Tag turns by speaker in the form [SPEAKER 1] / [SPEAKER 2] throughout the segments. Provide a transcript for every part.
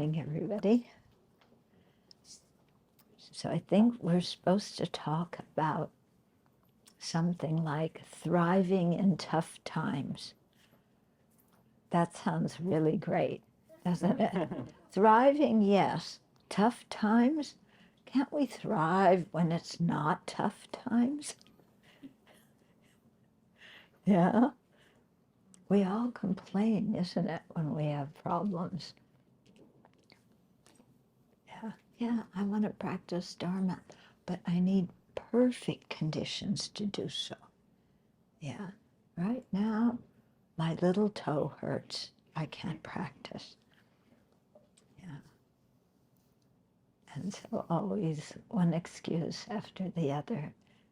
[SPEAKER 1] evening, everybody. So I think we're supposed to talk about something like thriving in tough times. That sounds really great, doesn't it? Thriving, yes. Tough times? Can't we thrive when it's not tough times? Yeah. We all complain, isn't it, when we have problems? Yeah, I want to practice Dharma, but I need perfect conditions to do so. Yeah, right now, my little toe hurts. I can't practice. Yeah. And so always one excuse after the other,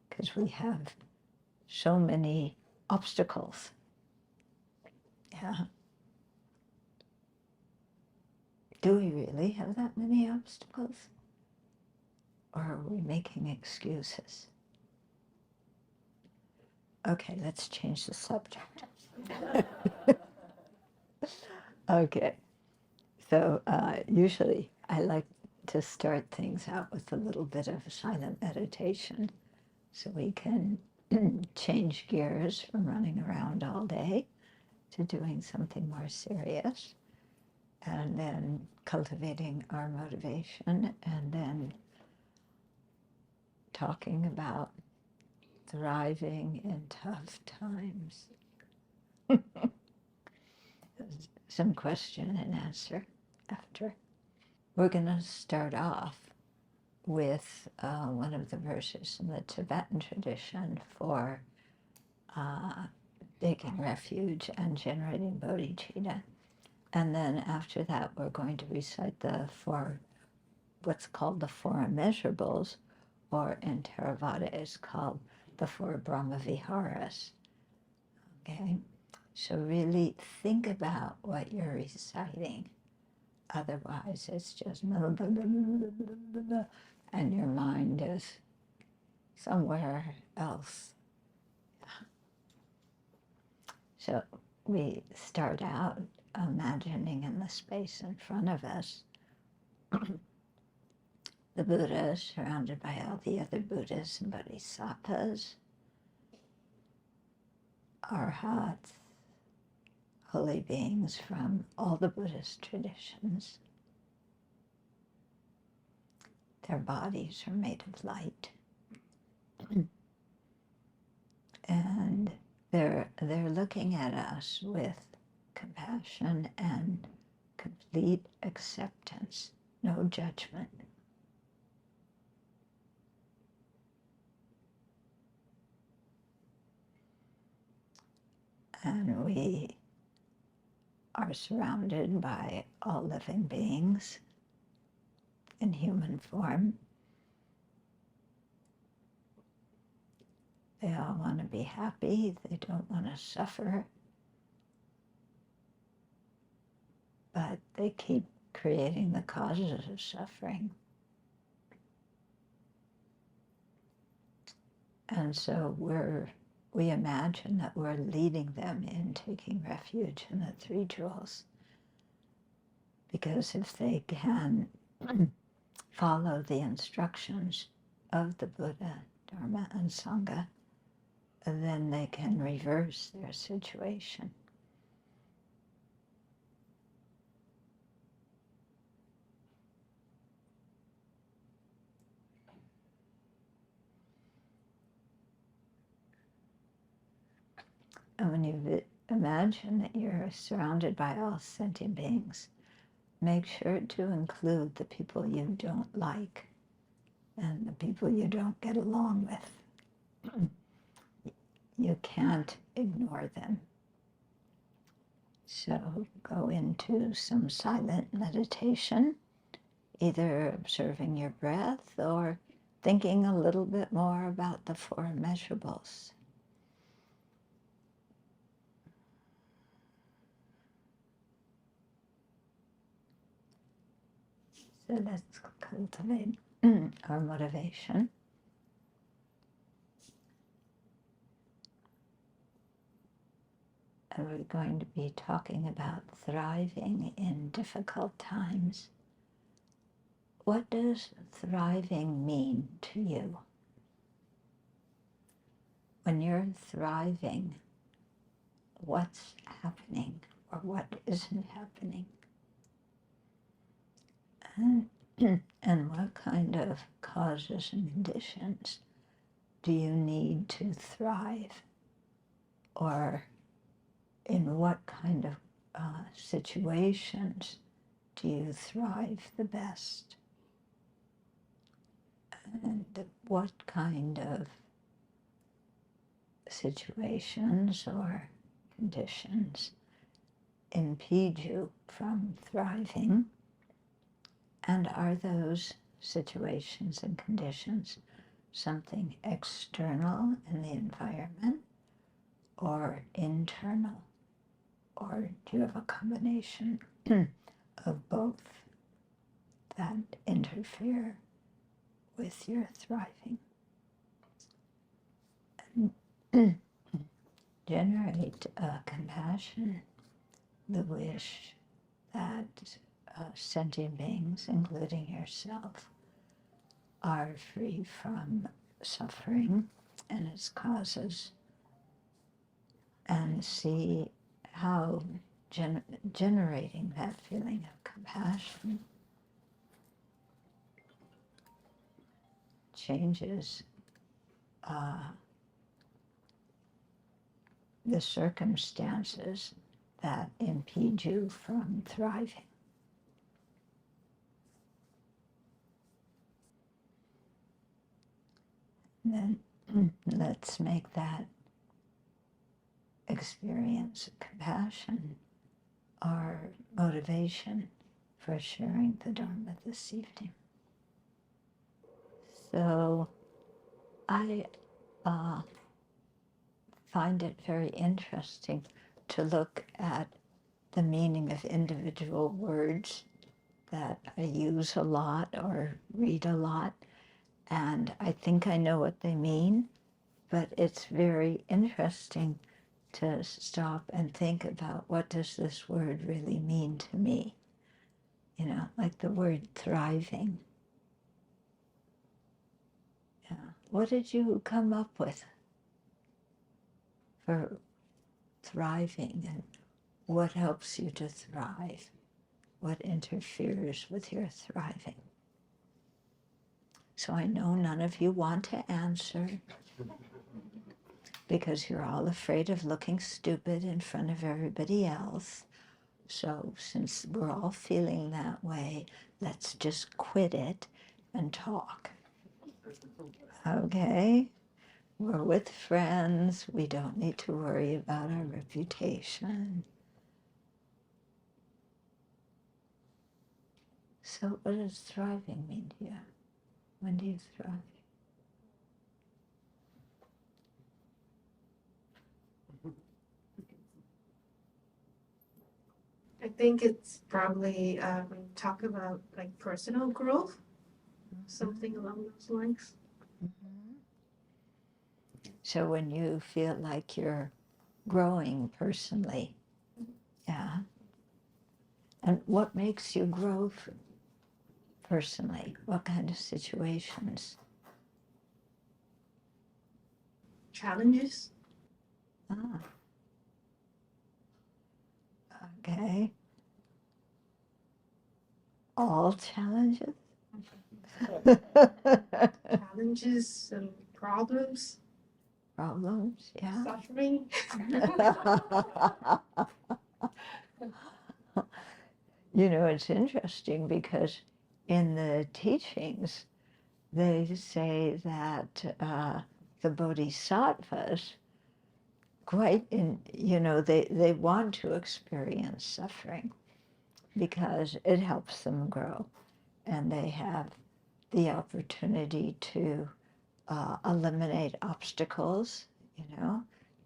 [SPEAKER 1] because we have so many obstacles. Yeah. Do we really have that many obstacles? Or are we making excuses? Okay, let's change the subject. Okay, so usually I like to start things out with a little bit of silent meditation so we can change gears from running around all day to doing something more serious, and then cultivating our motivation, and then talking about thriving in tough times. Some question and answer after. We're going to start off with one of the verses in the Tibetan tradition for taking refuge and generating bodhicitta. And then after that, we're going to recite the four, what's called the four immeasurables, or in Theravada is called the four Brahmaviharas. Okay? So really think about what you're reciting. Otherwise, it's just blah, blah, blah, blah, blah, blah, and your mind is somewhere else. So we start out imagining in the space in front of us the Buddha surrounded by all the other Buddhas and Bodhisattvas, Arhats, holy beings from all the Buddhist traditions. Their bodies are made of light. And they're looking at us with compassion and complete acceptance, no judgment. And we are surrounded by all living beings in human form. They all want to be happy. They don't want to suffer. But they keep creating the causes of suffering. And so we imagine that we're leading them in taking refuge in the three jewels. Because if they can follow the instructions of the Buddha, Dharma, and Sangha, then they can reverse their situation. And when you imagine that you're surrounded by all sentient beings, make sure to include the people you don't like and the people you don't get along with. You can't ignore them. So go into some silent meditation, either observing your breath or thinking a little bit more about the four immeasurables. So let's cultivate our motivation. And we're going to be talking about thriving in difficult times. what does thriving mean to you? When you're thriving, what's happening or what isn't happening? And what kind of causes and conditions do you need to thrive? Or in what kind of situations do you thrive the best? And what kind of situations or conditions impede you from thriving? And are those situations and conditions something external in the environment or internal? Or do you have a combination of both that interfere with your thriving? And generate compassion, the wish that sentient beings, including yourself, are free from suffering and its causes, and see how generating that feeling of compassion changes the circumstances that impede you from thriving. And then let's make that experience of compassion our motivation for sharing the Dharma this evening. So I find it very interesting to look at the meaning of individual words that I use a lot or read a lot, and I think I know what they mean, but it's very interesting to stop and think about, what does this word really mean to me? You know, like the word thriving. Yeah. What did you come up with for thriving, and what helps you to thrive? What interferes with your thriving? So I know none of you want to answer because you're all afraid of looking stupid in front of everybody else. So since we're all feeling that way, let's just quit it and talk. Okay? We're with friends. We don't need to worry about our reputation. So what does thriving mean to you? When do you thrive?
[SPEAKER 2] I think it's probably when you talk about like personal growth, something along those lines.
[SPEAKER 1] Mm-hmm. So when you feel like you're growing personally, yeah. And what makes you grow personally? What kind of situations?
[SPEAKER 2] Challenges.
[SPEAKER 1] Ah, okay. All challenges?
[SPEAKER 2] Challenges and problems.
[SPEAKER 1] Problems, yeah.
[SPEAKER 2] Suffering.
[SPEAKER 1] You know, it's interesting because in the teachings, they say that the bodhisattvas, they want to experience suffering because it helps them grow, and they have the opportunity to eliminate obstacles,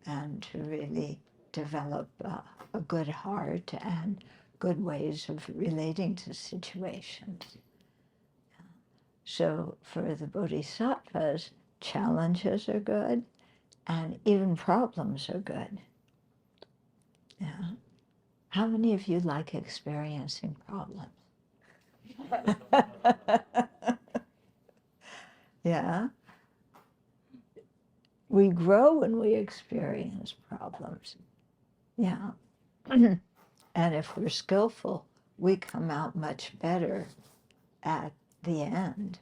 [SPEAKER 1] and to really develop a good heart and good ways of relating to situations. So for the bodhisattvas, challenges are good, and even problems are good. Yeah. How many of you like experiencing problems? Yeah. We grow when we experience problems. Yeah. And if we're skillful, we come out much better at the end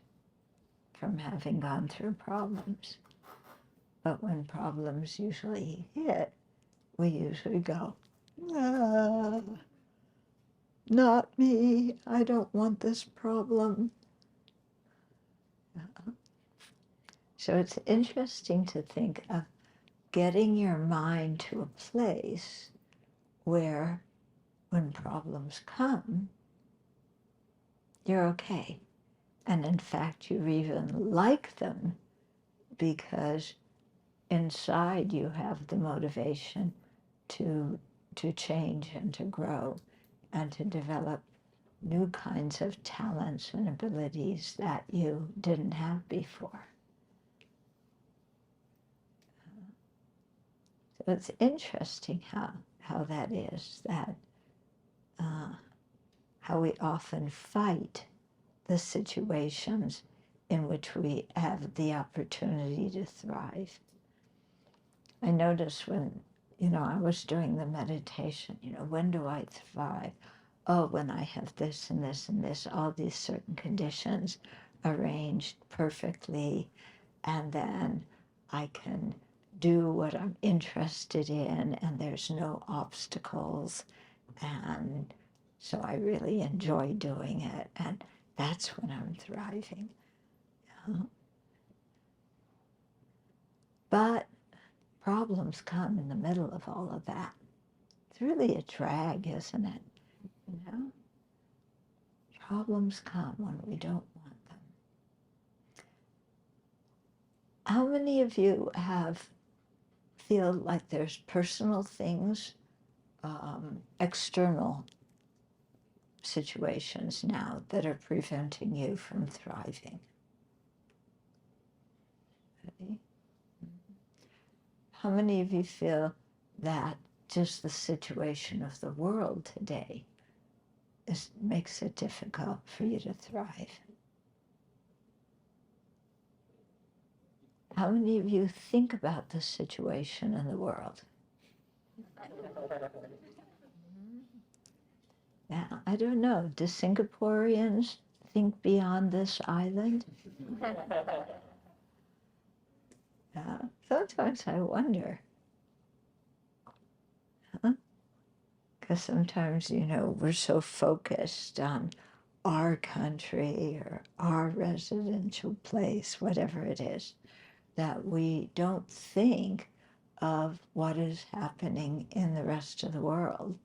[SPEAKER 1] from having gone through problems. But when problems usually hit, we usually go, ah, not me, I don't want this problem. So it's interesting to think of getting your mind to a place where when problems come, you're okay. And in fact, you even like them because inside you have the motivation to change and to grow and to develop new kinds of talents and abilities that you didn't have before. So it's interesting how that is, that how we often fight the situations in which we have the opportunity to thrive. I noticed when, I was doing the meditation, when do I thrive? Oh, when I have this and this and this, all these certain conditions arranged perfectly, and then I can do what I'm interested in, and there's no obstacles, and so I really enjoy doing it, and that's when I'm thriving. But problems come in the middle of all of that. It's really a drag, isn't it? Problems come when we don't want them. How many of you feel like there's personal things, external situations now that are preventing you from thriving? Okay. How many of you feel that just the situation of the world today makes it difficult for you to thrive? How many of you think about the situation in the world? Yeah, I don't know. Do Singaporeans think beyond this island? Yeah, sometimes I wonder. Because sometimes, we're so focused on our country or our residential place, whatever it is, that we don't think of what is happening in the rest of the world,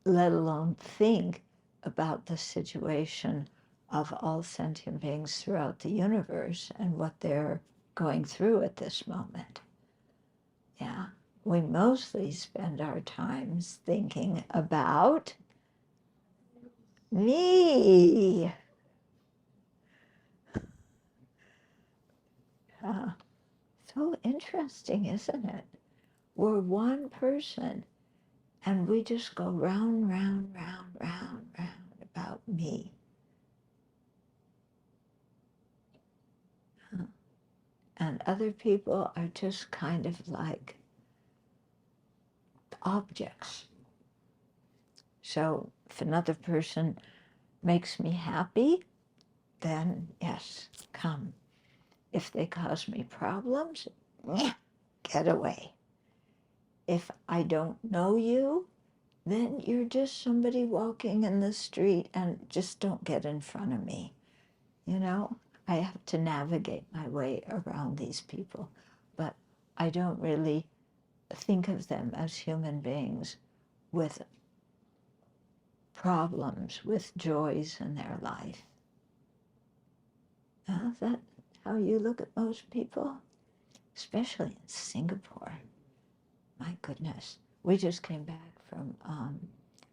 [SPEAKER 1] let alone think about the situation of all sentient beings throughout the universe and what they're going through at this moment. Yeah, we mostly spend our times thinking about me. So interesting, isn't it? We're one person and we just go round, round, round, round, round about me. And other people are just kind of like objects. So if another person makes me happy, then yes, come. If they cause me problems, get away. If I don't know you, then you're just somebody walking in the street and just don't get in front of me. I have to navigate my way around these people, but I don't really think of them as human beings with problems, with joys in their life. Is that how you look at most people? Especially in Singapore. My goodness. We just came back from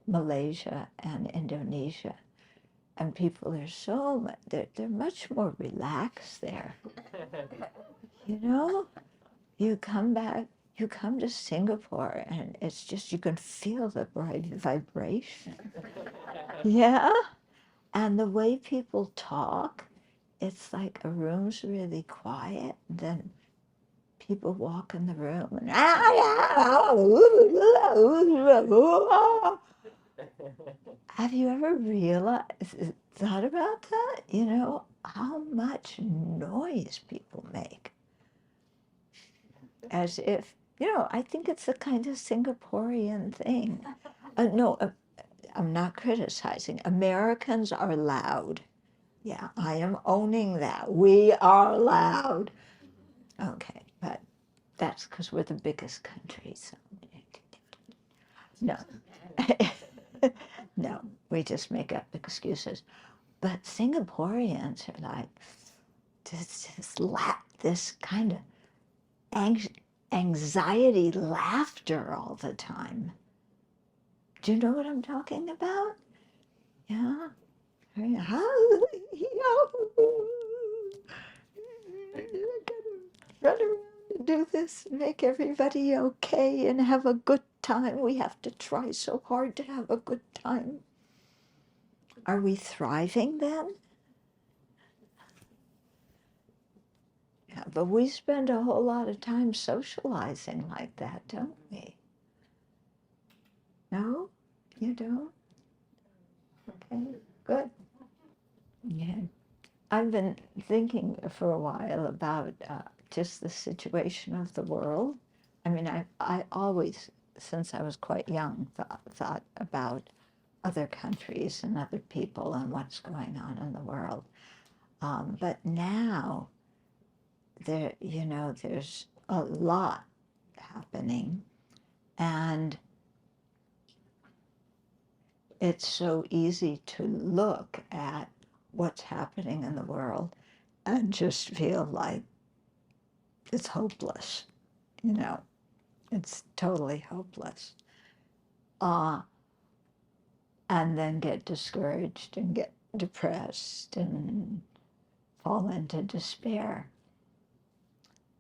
[SPEAKER 1] Malaysia and Indonesia, and people are they're much more relaxed there. You come back, you come to Singapore, and it's just, you can feel the bright vibration. Yeah. And the way people talk, it's like a room's really quiet, and then people walk in the room and have you ever thought about that? You know, how much noise people make. As if, you know, I think it's a kind of Singaporean thing. No, I'm not criticizing. Americans are loud. Yeah, I am owning that. We are loud. Okay, but that's because we're the biggest country. So no, no, we just make up excuses. But Singaporeans are like this kind of anxiety laughter all the time. Do you know what I'm talking about? Yeah. Run around and do this and make everybody okay and have a good time. We have to try so hard to have a good time. Are we thriving then? Yeah, but we spend a whole lot of time socializing like that, don't we? No? You don't? Okay, good. Yeah. I've been thinking for a while about just the situation of the world. I mean, I always, since I was quite young, thought about other countries and other people and what's going on in the world. But now, there's a lot happening, and it's so easy to look at what's happening in the world and just feel like it's hopeless, you know, it's totally hopeless. And then get discouraged and get depressed and fall into despair.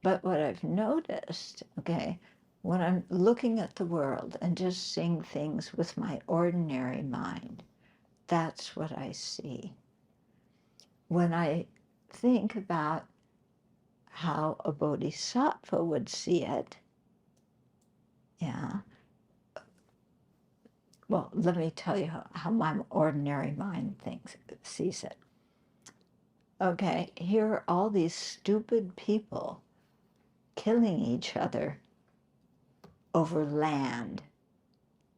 [SPEAKER 1] But what I've noticed, okay, when I'm looking at the world and just seeing things with my ordinary mind, that's what I see. When I think about how a bodhisattva would see it, yeah, well, let me tell you how my ordinary mind sees it. Okay, here are all these stupid people killing each other over land.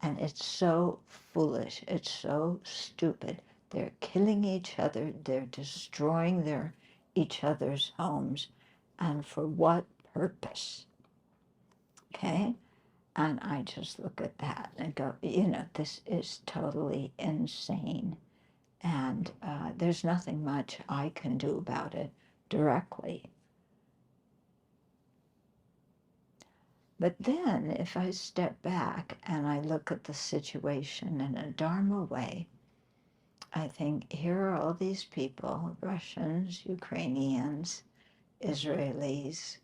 [SPEAKER 1] And it's so foolish. It's so stupid. They're killing each other. They're destroying each other's homes. And for what purpose? Okay? And I just look at that and go, this is totally insane. And there's nothing much I can do about it directly. But then if I step back and I look at the situation in a Dharma way, I think here are all these people, Russians, Ukrainians, Israelis,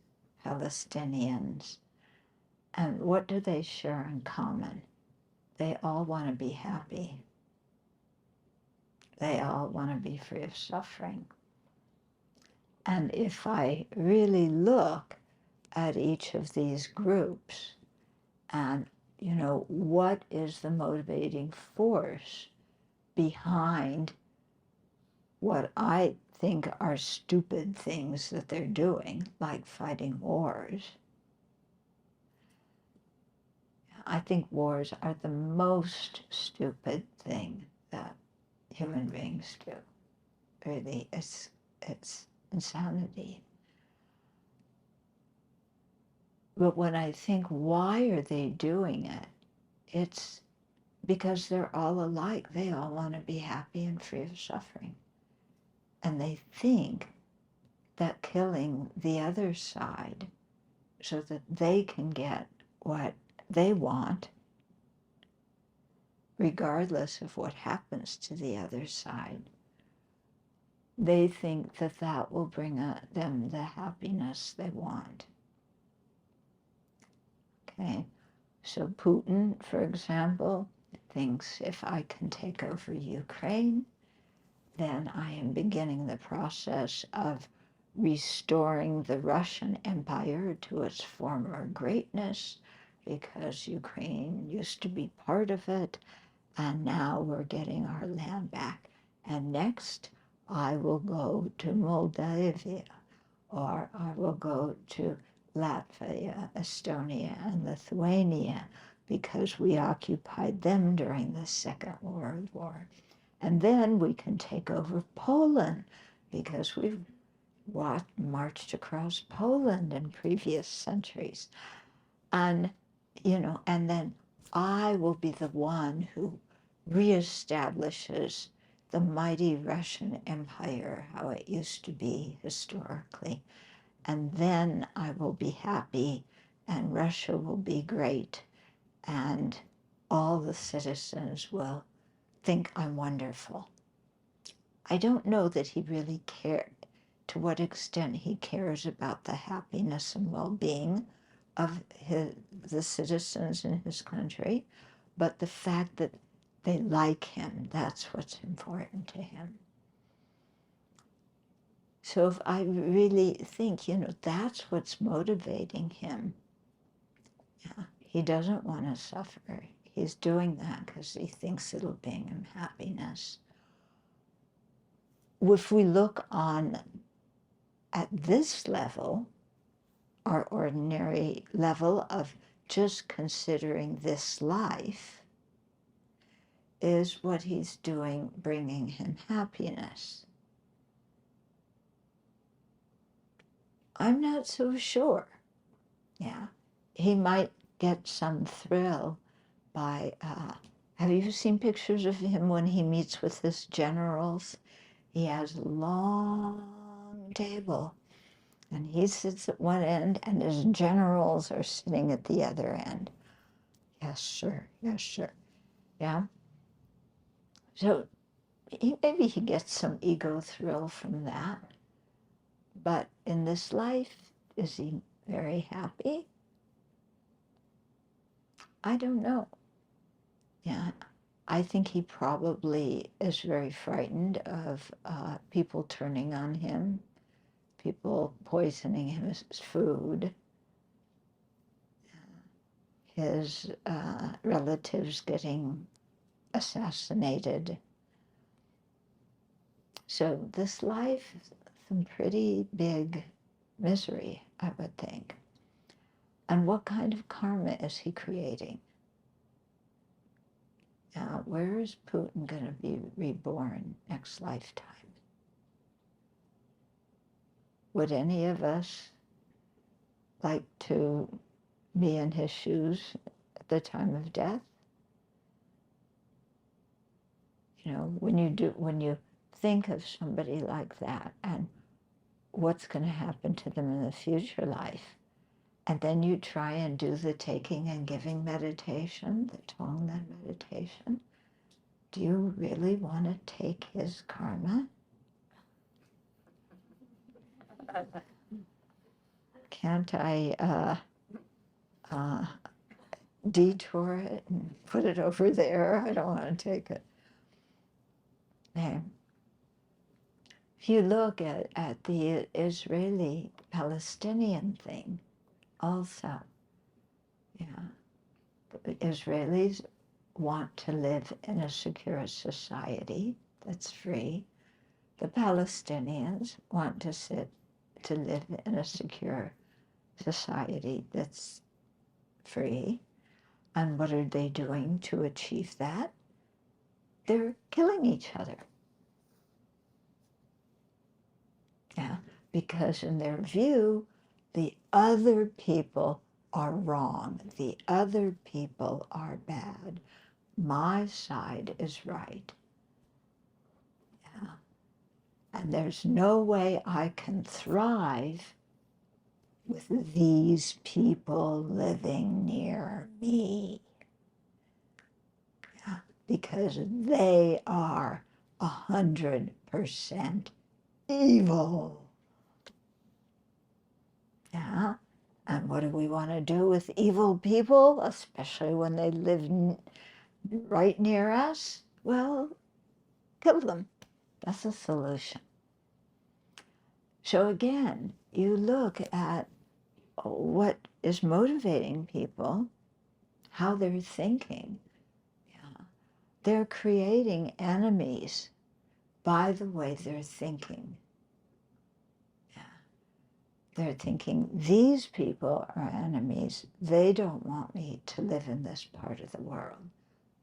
[SPEAKER 1] Palestinians, and what do they share in common? They all want to be happy. They all want to be free of suffering. And if I really look at each of these groups and, what is the motivating force behind what I think are stupid things that they're doing, like fighting wars. I think wars are the most stupid thing that human beings do. Really, it's insanity. But when I think, why are they doing it? It's because they're all alike. They all want to be happy and free of suffering. And they think that killing the other side so that they can get what they want, regardless of what happens to the other side, they think that that will bring them the happiness they want. Okay, so Putin, for example, thinks if I can take over Ukraine, then I am beginning the process of restoring the Russian Empire to its former greatness, because Ukraine used to be part of it, and now we're getting our land back. And next, I will go to Moldavia, or I will go to Latvia, Estonia, and Lithuania, because we occupied them during the Second World War. And then we can take over Poland, because we've marched across Poland in previous centuries. And, and then I will be the one who reestablishes the mighty Russian Empire, how it used to be historically. And then I will be happy, and Russia will be great, and all the citizens will think I'm wonderful. I don't know that he really cared, to what extent he cares about the happiness and well-being of the citizens in his country, but the fact that they like him, that's what's important to him. So if I really think, that's what's motivating him, he doesn't want to suffer. He's doing that because he thinks it'll bring him happiness. If we look on at this level, our ordinary level of just considering this life, is what he's doing bringing him happiness? I'm not so sure. Yeah, he might get some thrill by, have you seen pictures of him when he meets with his generals? He has a long table, and he sits at one end, and his generals are sitting at the other end. Yes, sir. Yes, sir. Yeah. So maybe he gets some ego thrill from that. But in this life, is he very happy? I don't know. Yeah. I think he probably is very frightened of people turning on him, people poisoning his food, his relatives getting assassinated. So this life is some pretty big misery, I would think. And what kind of karma is he creating? Now, where is Putin going to be reborn next lifetime? Would any of us like to be in his shoes at the time of death? When you think of somebody like that and what's going to happen to them in the future life, and then you try and do the taking and giving meditation, the Tonglen meditation, do you really want to take his karma? Can't I detour it and put it over there? I don't want to take it. Now, if you look at the Israeli-Palestinian thing, also, the Israelis want to live in a secure society that's free. The Palestinians want to live in a secure society that's free. And what are they doing to achieve that? They're killing each other. Yeah, because in their view, the other people are wrong. The other people are bad. My side is right. Yeah. And there's no way I can thrive with these people living near me. Yeah, because they are 100% evil. Yeah, and what do we want to do with evil people, especially when they live right near us? Well, kill them. That's a solution. So again, you look at what is motivating people, how they're thinking. Yeah. They're creating enemies by the way they're thinking. Yeah. They're thinking, these people are enemies. They don't want me to live in this part of the world.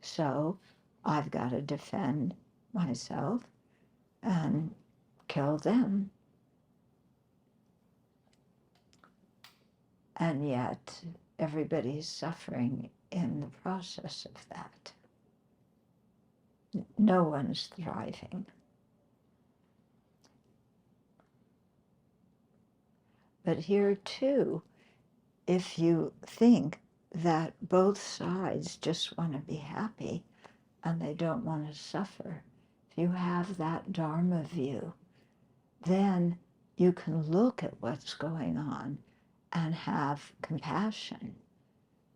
[SPEAKER 1] So I've got to defend myself and kill them. And yet everybody's suffering in the process of that. No one's thriving. But here too, if you think that both sides just want to be happy and they don't want to suffer, if you have that Dharma view, then you can look at what's going on and have compassion,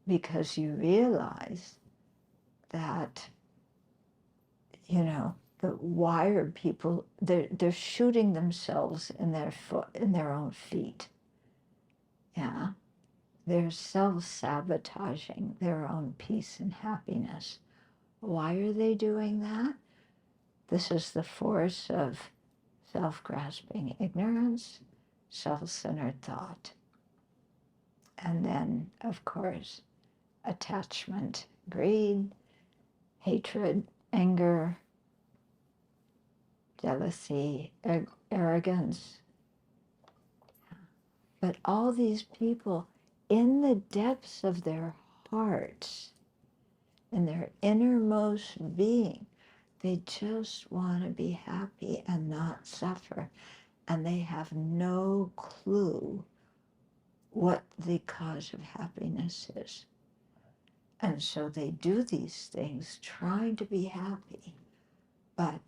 [SPEAKER 1] because you realize that, you know, why are people, they're shooting themselves in their own feet. Yeah. They're self-sabotaging their own peace and happiness. Why are they doing that? This is the force of self-grasping ignorance, self-centered thought, and then, of course, attachment, greed, hatred, anger, jealousy, arrogance. But all these people, in the depths of their hearts, in their innermost being, they just want to be happy and not suffer. And they have no clue what the cause of happiness is. And so they do these things trying to be happy, but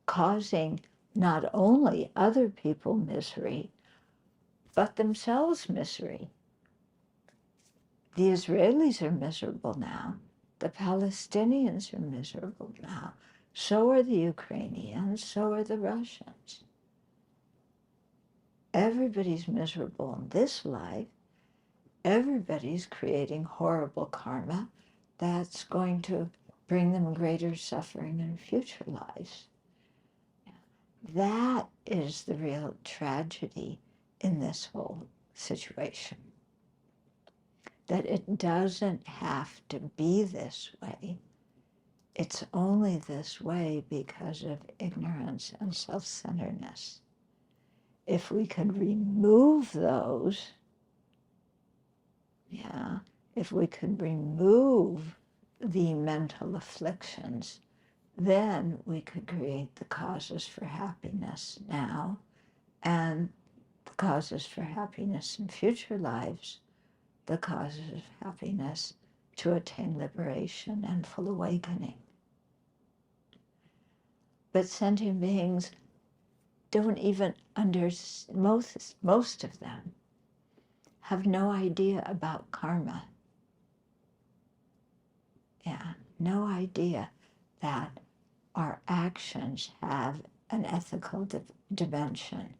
[SPEAKER 1] causing not only other people misery, but themselves misery. The Israelis are miserable now. The Palestinians are miserable now. So are the Ukrainians, so are the Russians. Everybody's miserable in this life. Everybody's creating horrible karma that's going to bring them greater suffering in future lives. That is the real tragedy in this whole situation. That it doesn't have to be this way. It's only this way because of ignorance and self-centeredness. If we could remove those, yeah, if we could remove the mental afflictions, then we could create the causes for happiness now and the causes for happiness in future lives, the causes of happiness to attain liberation and full awakening. But sentient beings don't even understand, most of them have no idea about karma. Yeah, no idea that our actions have an ethical dimension,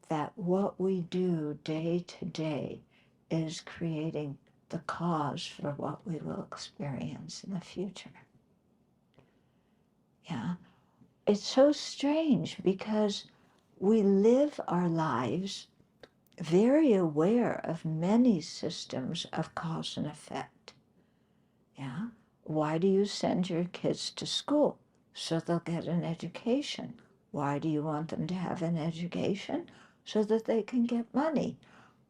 [SPEAKER 1] that what we do day to day is creating the cause for what we will experience in the future. Yeah, it's so strange because we live our lives very aware of many systems of cause and effect. Yeah, why do you send your kids to school? So they'll get an education. Why do you want them to have an education? So that they can get money.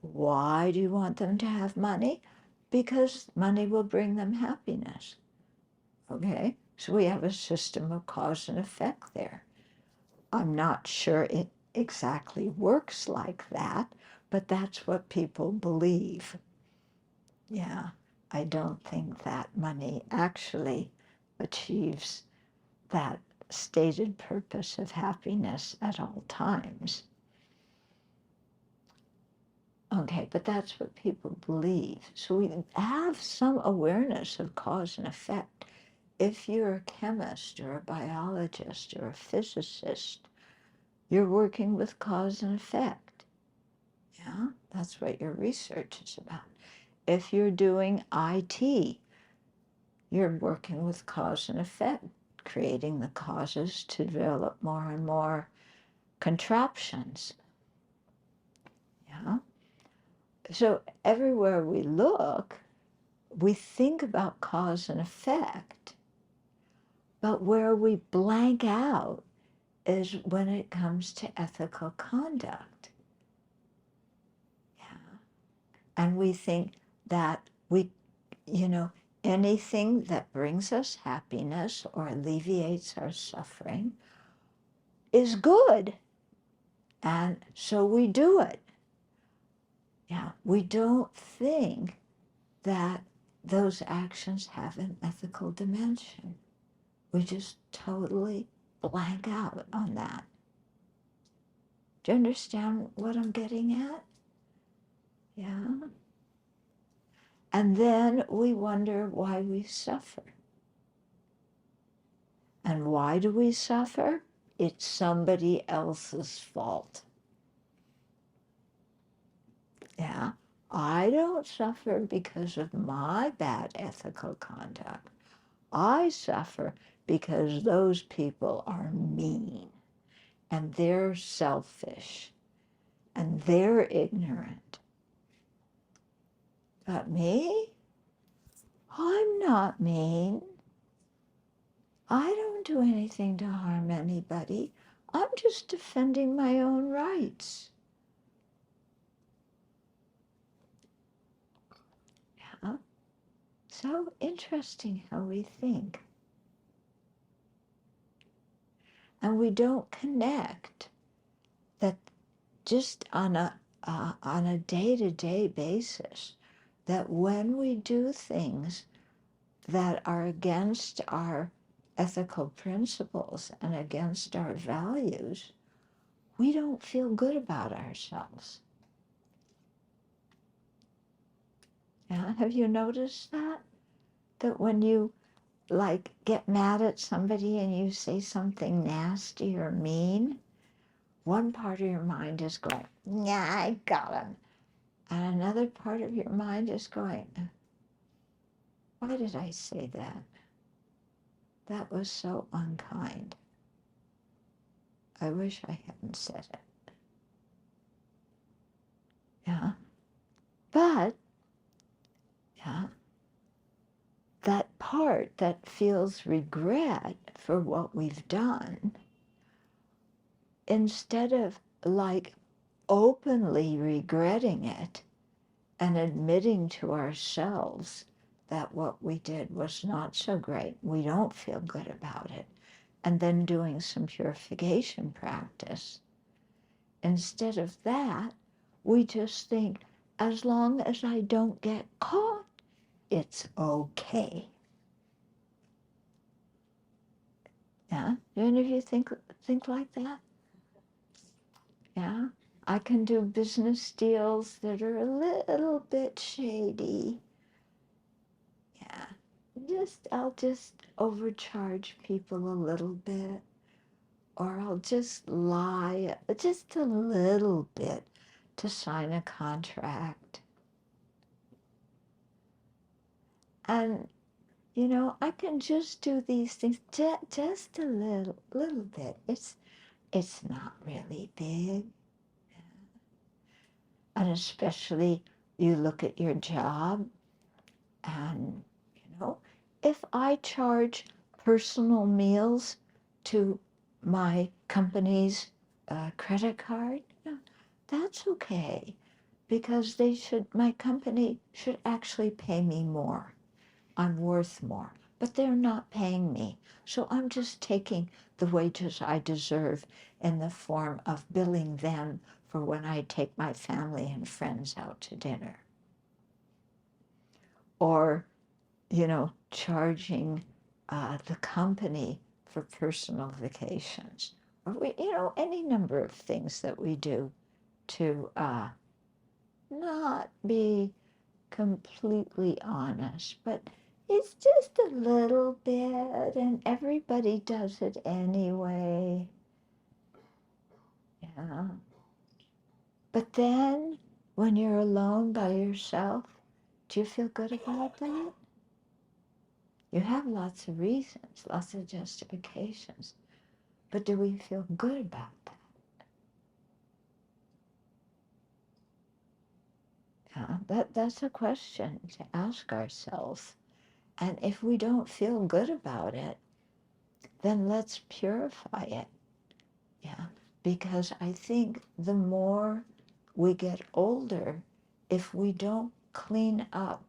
[SPEAKER 1] Why do you want them to have money? Because money will bring them happiness. Okay, so we have a system of cause and effect there. I'm not sure it exactly works like that, but that's what people believe. Yeah, I don't think that money actually achieves that stated purpose of happiness at all times. Okay, but that's what people believe. So we have some awareness of cause and effect if you're a chemist or a biologist or a physicist, you're working with cause and effect. Yeah, that's what your research is about. If you're doing IT, you're working with cause and effect, creating the causes to develop more and more contraptions. Yeah. So everywhere we look, we think about cause and effect, but where we blank out is when it comes to ethical conduct. Yeah. And we think that anything that brings us happiness or alleviates our suffering is good. And so we do it. Yeah. We don't think that those actions have an ethical dimension. We just totally blank out on that. Do you understand what I'm getting at? Yeah. And then we wonder why we suffer. And why do we suffer? It's somebody else's fault. Yeah. I don't suffer because of my bad ethical conduct. I suffer because those people are mean and they're selfish and they're ignorant. But me? I'm not mean. I don't do anything to harm anybody. I'm just defending my own rights. Yeah. So interesting how we think. And we don't connect that just on a day-to-day basis, that when we do things that are against our ethical principles and against our values, we don't feel good about ourselves. Yeah, have you noticed that? That when you get mad at somebody and you say something nasty or mean, one part of your mind is going, yeah, I got him. And another part of your mind is going, why did I say that? That was so unkind. I wish I hadn't said it. Yeah. But, yeah, that part that feels regret for what we've done, instead of openly regretting it and admitting to ourselves that what we did was not so great, we don't feel good about it, and then doing some purification practice, instead of that, we just think, as long as I don't get caught, it's okay. Yeah? Do any of you think like that? Yeah? I can do business deals that are a little bit shady. Yeah. I'll just overcharge people a little bit, or I'll just lie just a little bit to sign a contract. And I can just do these things just a little bit. It's not really big. And especially you look at your job and, if I charge personal meals to my company's credit card, that's okay, because my company should actually pay me more. I'm worth more, but they're not paying me. So I'm just taking the wages I deserve in the form of billing them for when I take my family and friends out to dinner. Or, charging the company for personal vacations. Or, any number of things that we do to not be completely honest, but It's just a little bit, and everybody does it anyway. Yeah. But then, when you're alone by yourself, do you feel good about that? You have lots of reasons, lots of justifications. But do we feel good about that? Yeah, that's a question to ask ourselves. And if we don't feel good about it, then let's purify it. Yeah, because I think the more we get older, if we don't clean up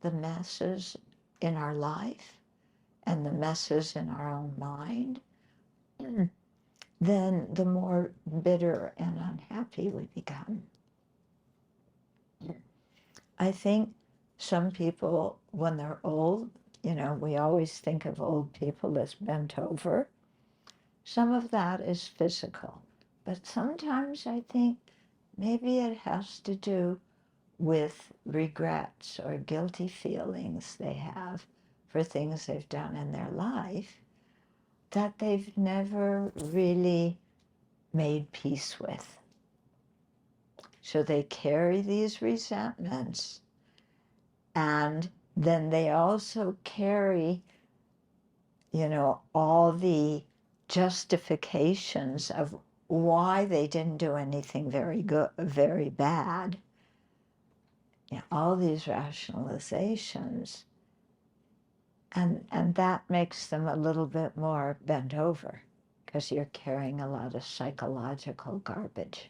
[SPEAKER 1] the messes in our life and the messes in our own mind, then the more bitter and unhappy we become. I think some people, when they're old, we always think of old people as bent over. Some of that is physical, but sometimes I think maybe it has to do with regrets or guilty feelings they have for things they've done in their life that they've never really made peace with. So they carry these resentments, and then they also carry, all the justifications of why they didn't do anything very good, very bad. All these rationalizations, and that makes them a little bit more bent over because you're carrying a lot of psychological garbage.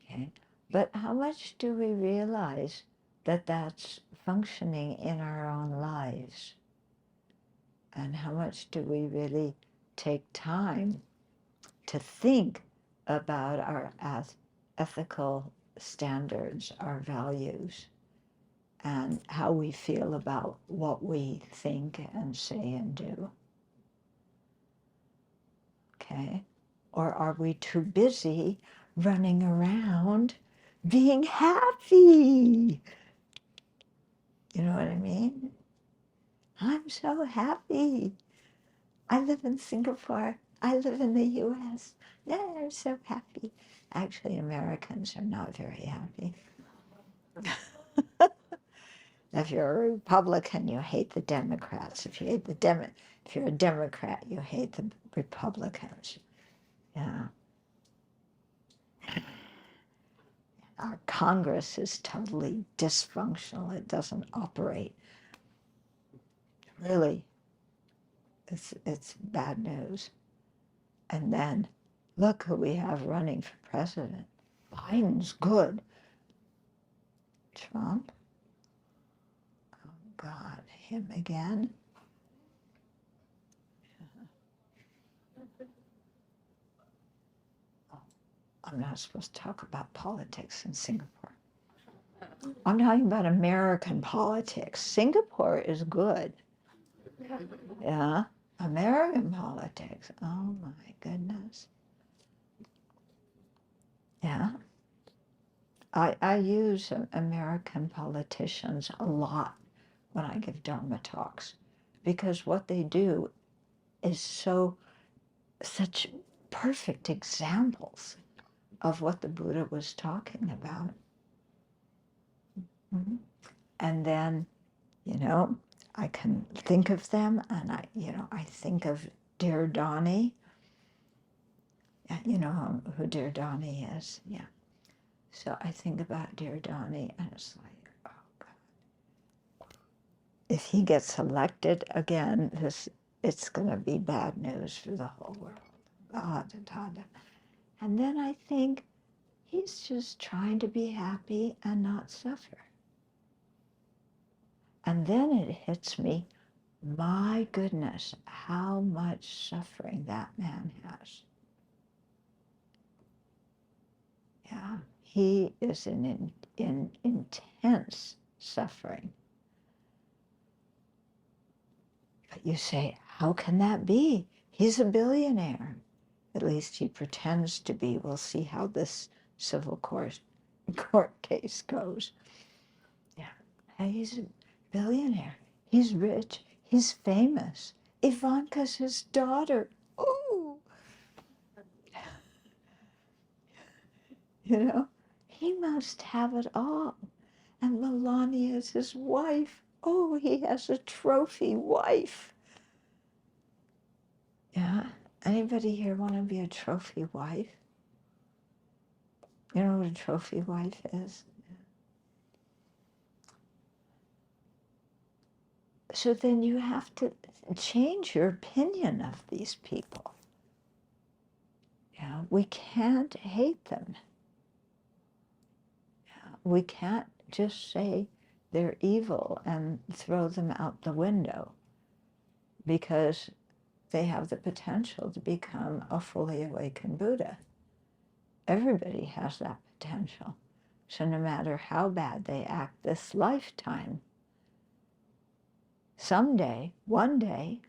[SPEAKER 1] Okay, but how much do we realize that that's functioning in our own lives? And how much do we really take time to think about our ethical standards, our values, and how we feel about what we think and say and do? Okay? Or are we too busy running around being happy? You know what I mean? I'm so happy. I live in Singapore. I live in the US. Yeah, I'm so happy. Actually, Americans are not very happy. If you're a Republican, you hate the Democrats. If you're a Democrat, you hate the Republicans. Yeah. Our Congress is totally dysfunctional. It doesn't operate. Really, it's bad news. And then look who we have running for president. Biden's good. Trump? Oh God, him again? Oh, I'm not supposed to talk about politics in Singapore. I'm talking about American politics. Singapore is good. Yeah, American politics. Oh my goodness. Yeah. I use American politicians a lot when I give Dharma talks because what they do is such perfect examples of what the Buddha was talking about. Mm-hmm. And then, I can think of them, and I think of Dear Donnie. You know who Dear Donnie is, yeah. So I think about Dear Donnie, and it's like, oh God. If he gets elected again, it's going to be bad news for the whole world. And then I think he's just trying to be happy and not suffer. And then it hits me, my goodness, how much suffering that man has. Yeah, he is in intense suffering. But you say, how can that be? He's a billionaire. At least he pretends to be. We'll see how this civil court case goes. Yeah, he's billionaire. He's rich. He's famous. Ivanka's his daughter. Ooh, you know, he must have it all. And Melania is his wife. Oh, he has a trophy wife. Yeah. Anybody here want to be a trophy wife? You know what a trophy wife is? So then you have to change your opinion of these people. Yeah, we can't hate them. Yeah, we can't just say they're evil and throw them out the window because they have the potential to become a fully awakened Buddha. Everybody has that potential. So no matter how bad they act this lifetime, someday, one day,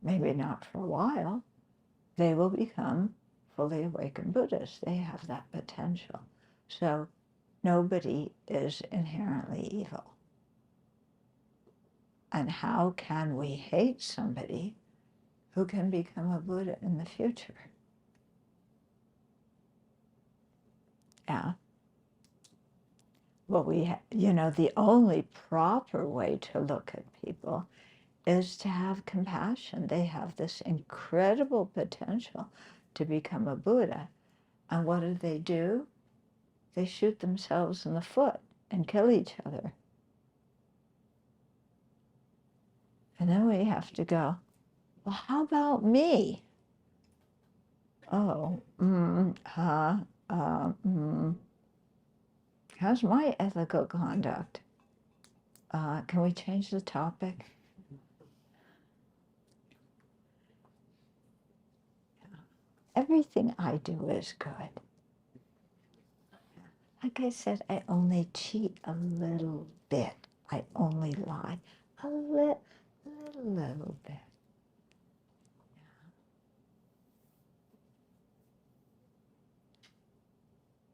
[SPEAKER 1] maybe not for a while, they will become fully awakened Buddhists. They have that potential. So nobody is inherently evil. And how can we hate somebody who can become a Buddha in the future? Yeah. Well, the only proper way to look at people is to have compassion. They have this incredible potential to become a Buddha. And what do? They shoot themselves in the foot and kill each other. And then we have to go, well, how about me? Oh, how's my ethical conduct? Can we change the topic? Everything I do is good. Like I said, I only cheat a little bit. I only lie a little bit.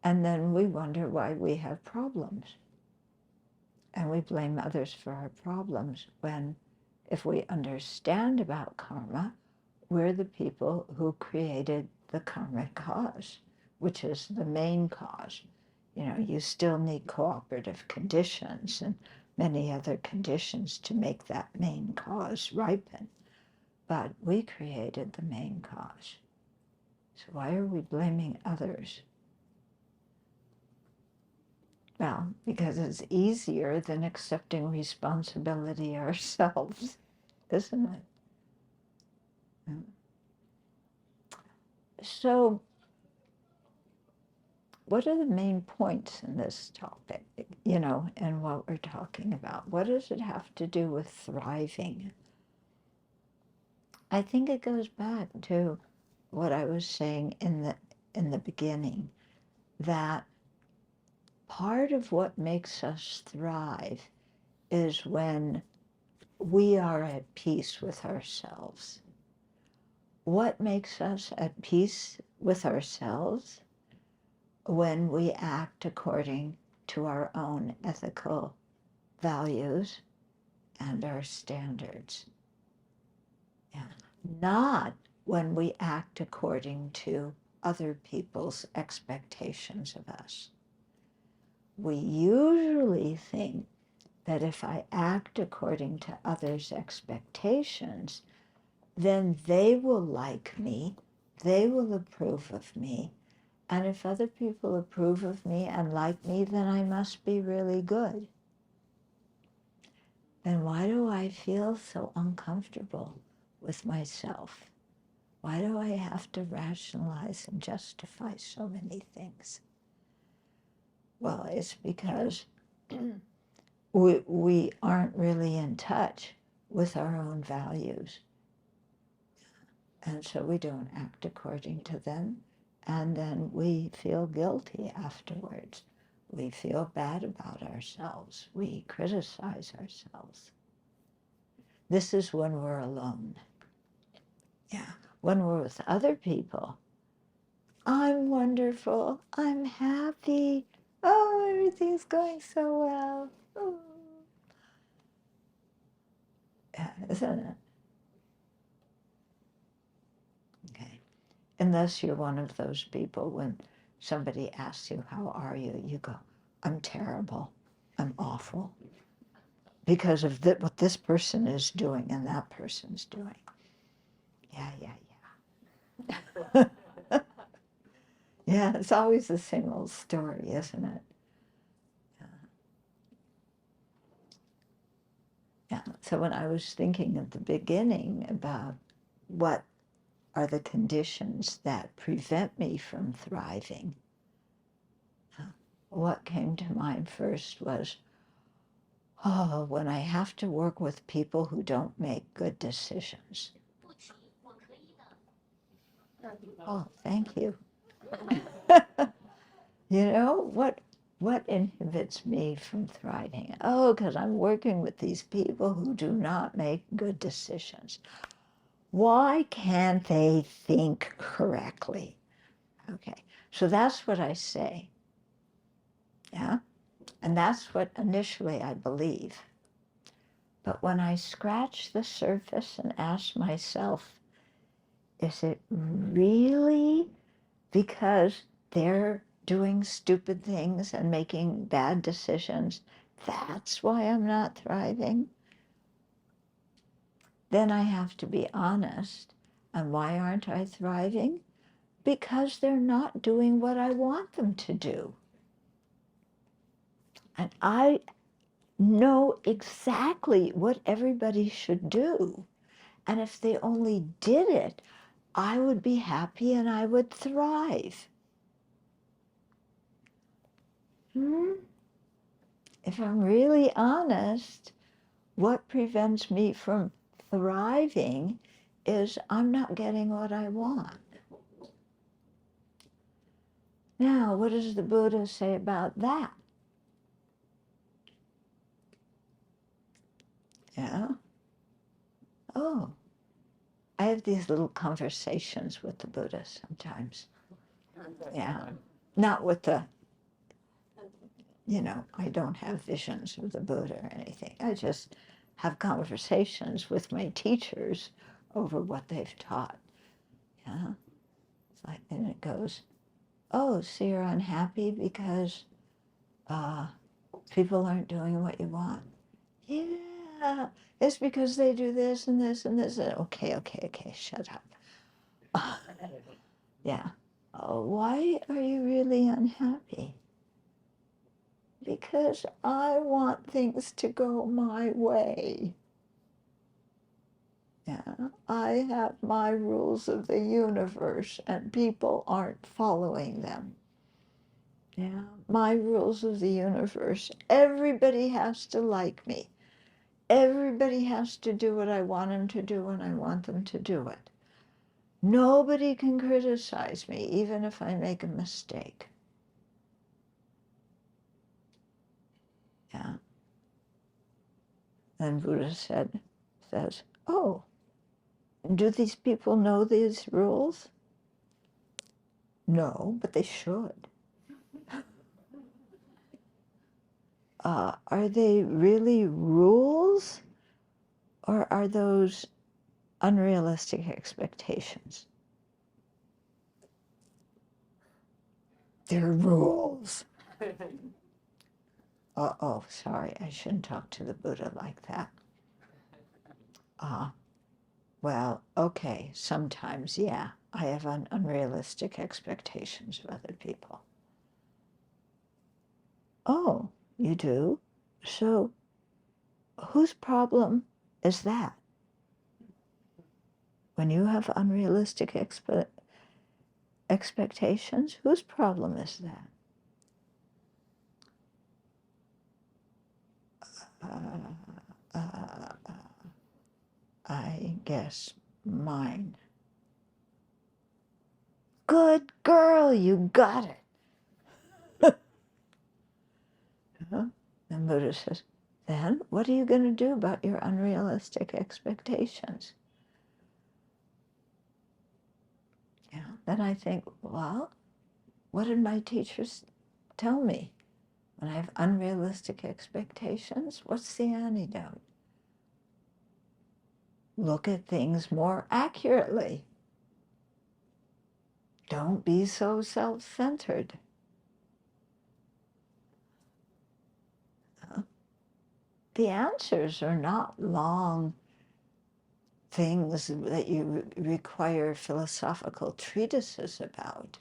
[SPEAKER 1] And then we wonder why we have problems. And we blame others for our problems when, if we understand about karma, we're the people who created the karmic cause, which is the main cause. You still need cooperative conditions and many other conditions to make that main cause ripen. But we created the main cause. So why are we blaming others? Well, because it's easier than accepting responsibility ourselves, isn't it? So, what are the main points in this topic, and what we're talking about? What does it have to do with thriving? I think it goes back to what I was saying in the beginning, that part of what makes us thrive is when we are at peace with ourselves. What makes us at peace with ourselves? When we act according to our own ethical values and our standards. Yeah. Not when we act according to other people's expectations of us. We usually think that if I act according to others' expectations, then they will like me, they will approve of me, and if other people approve of me and like me, then I must be really good. Then why do I feel so uncomfortable with myself? Why do I have to rationalize and justify so many things? Well, it's because we aren't really in touch with our own values. And so we don't act according to them. And then we feel guilty afterwards. We feel bad about ourselves. We criticize ourselves. This is when we're alone. Yeah. When we're with other people, I'm wonderful. I'm happy. Oh, everything's going so well. Oh. isn't it? Okay. Unless you're one of those people when somebody asks you, how are you? You go, I'm terrible. I'm awful. Because of what this person is doing and that person's doing. Yeah. Yeah, it's always the same old story, isn't it? Yeah. So when I was thinking at the beginning about what are the conditions that prevent me from thriving, what came to mind first was, oh, when I have to work with people who don't make good decisions. Oh, thank you. You know, what inhibits me from thriving? Oh, because I'm working with these people who do not make good decisions. Why can't they think correctly? Okay, so that's what I say. Yeah, and that's what initially I believe. But when I scratch the surface and ask myself, is it really because they're doing stupid things and making bad decisions? That's why I'm not thriving? Then I have to be honest. And why aren't I thriving? Because they're not doing what I want them to do. And I know exactly what everybody should do. And if they only did it, I would be happy and I would thrive. If I'm really honest, what prevents me from thriving is I'm not getting what I want. Now, what does the Buddha say about that? Yeah. Oh, I have these little conversations with the Buddha sometimes. Yeah. Not with the, I don't have visions of the Buddha or anything. I just have conversations with my teachers over what they've taught. Yeah. It's like, and it goes, oh, so you're unhappy because people aren't doing what you want. Yeah, it's because they do this and this and this. Okay, shut up. Yeah. Oh, why are you really unhappy? Because I want things to go my way. Yeah, I have my rules of the universe and people aren't following them. Yeah, my rules of the universe. Everybody has to like me. Everybody has to do what I want them to do when I want them to do it. Nobody can criticize me, even if I make a mistake. Yeah. Then Buddha says, oh, do these people know these rules? No, but they should. Are they really rules, or are those unrealistic expectations? They're rules. Oh, sorry, I shouldn't talk to the Buddha like that. Well, okay, sometimes, yeah, I have unrealistic expectations of other people. Oh, you do? So whose problem is that? When you have unrealistic expectations, whose problem is that? I guess mine. Good girl, you got it. And Buddha says, then what are you going to do about your unrealistic expectations? Yeah. Then I think, well, what did my teachers tell me? When I have unrealistic expectations, what's the antidote? look at things more accurately. Don't be so self-centered. The answers are not long things that you require philosophical treatises about.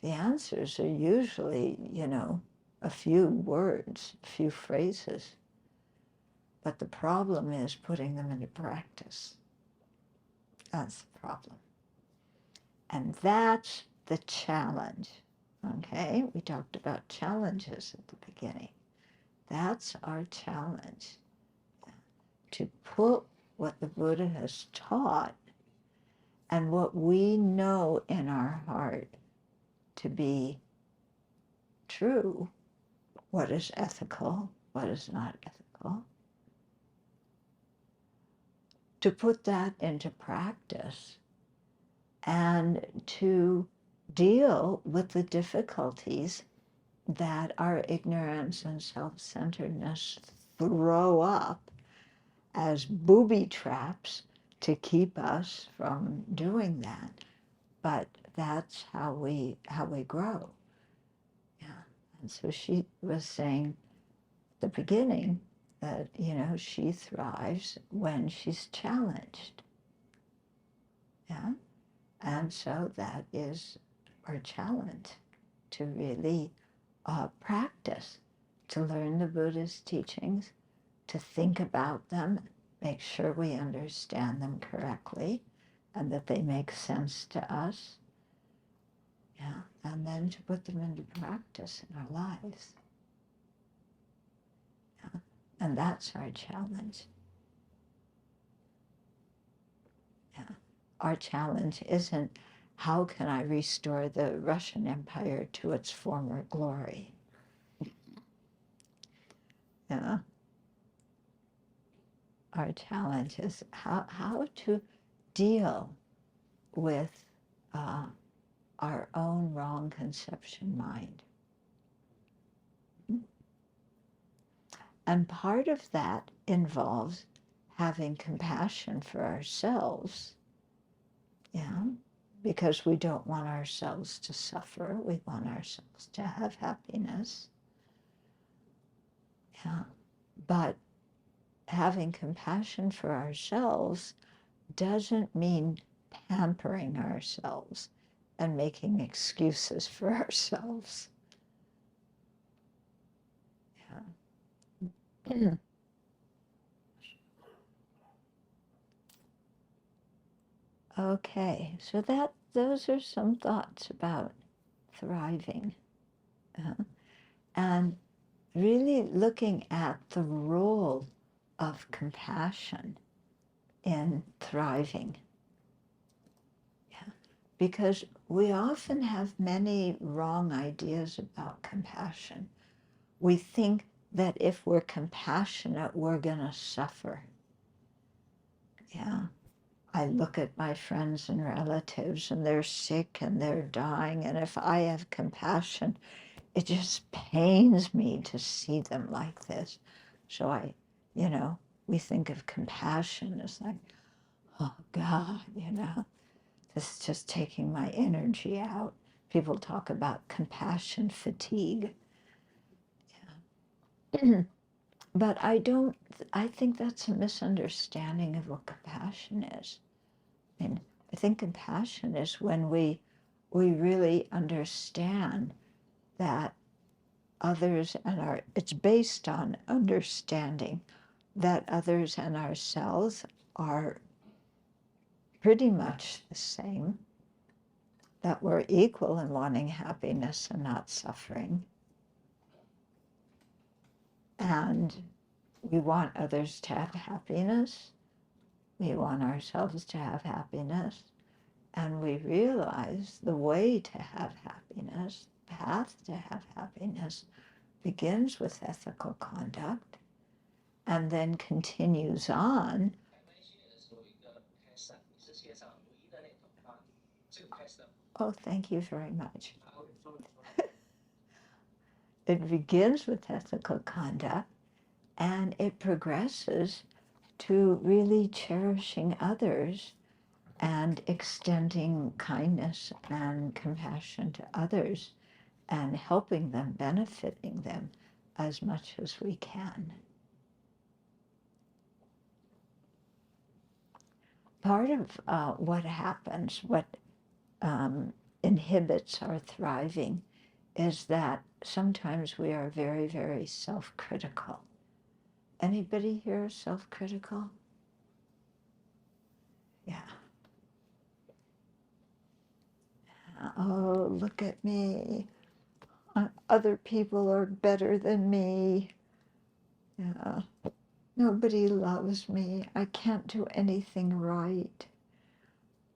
[SPEAKER 1] The answers are usually, a few words, a few phrases. But the problem is putting them into practice. That's the problem. And that's the challenge. Okay? We talked about challenges at the beginning. That's our challenge. To put what the Buddha has taught and what we know in our heart to be true, what is ethical, what is not ethical, to put that into practice and to deal with the difficulties that our ignorance and self-centeredness throw up as booby traps to keep us from doing that. But that's how we grow. Yeah. And so she was saying at the beginning that, she thrives when she's challenged. Yeah. And so that is our challenge, to really practice, to learn the Buddha's teachings, to think about them, make sure we understand them correctly and that they make sense to us. Yeah, and then to put them into practice in our lives. Yeah. And that's our challenge. Yeah. Our challenge isn't how can I restore the Russian Empire to its former glory. Yeah. Our challenge is how to deal with our own wrong conception mind. And part of that involves having compassion for ourselves, yeah, because we don't want ourselves to suffer. We want ourselves to have happiness. Yeah. But having compassion for ourselves doesn't mean pampering ourselves and making excuses for ourselves. Yeah. Okay, so those are some thoughts about thriving, and really looking at the role of compassion in thriving. Yeah. Because we often have many wrong ideas about compassion. We think that if we're compassionate, we're going to suffer. Yeah. I look at my friends and relatives and they're sick and they're dying, and if I have compassion, it just pains me to see them like this. So we think of compassion as like, oh God, this is just taking my energy out. People talk about compassion fatigue. Yeah. But I think that's a misunderstanding of what compassion is. I think compassion is when we really understand that others and it's based on understanding that others and ourselves are pretty much the same, that we're equal in wanting happiness and not suffering. And we want others to have happiness. We want ourselves to have happiness. And we realize the way to have happiness, the path to have happiness, begins with ethical conduct and then continues on. Oh, thank you very much. It begins with ethical conduct and it progresses to really cherishing others and extending kindness and compassion to others and helping them, benefiting them as much as we can. Part of what happens, what inhibits our thriving, is that sometimes we are very, very self-critical. Anybody here self-critical? Yeah. Oh, look at me. Other people are better than me. Yeah. Nobody loves me. I can't do anything right.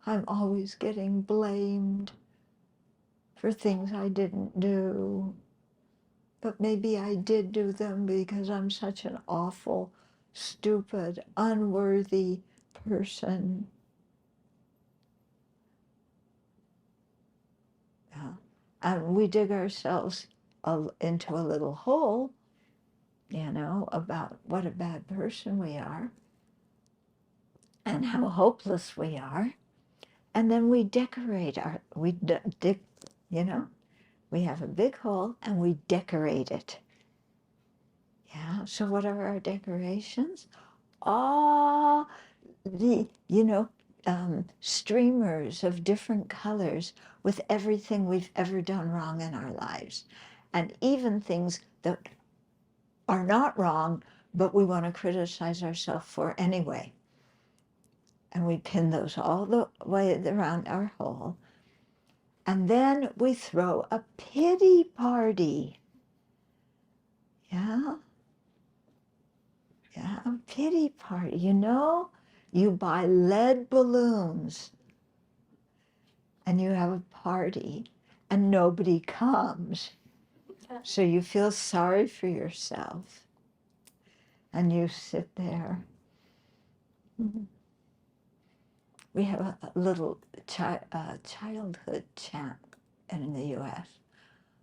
[SPEAKER 1] I'm always getting blamed for things I didn't do. But maybe I did do them because I'm such an awful, stupid, unworthy person. Yeah. And we dig ourselves into a little hole, about what a bad person we are and how hopeless we are. And then we decorate we have a big hole and we decorate it. Yeah, so what are our decorations? All the, streamers of different colors with everything we've ever done wrong in our lives. And even things that are not wrong, but we want to criticize ourselves for anyway. And we pin those all the way around our hole. And then we throw a pity party. Yeah? Yeah, a pity party. You buy lead balloons and you have a party and nobody comes. So you feel sorry for yourself and you sit there. We have a little childhood chant in the U.S.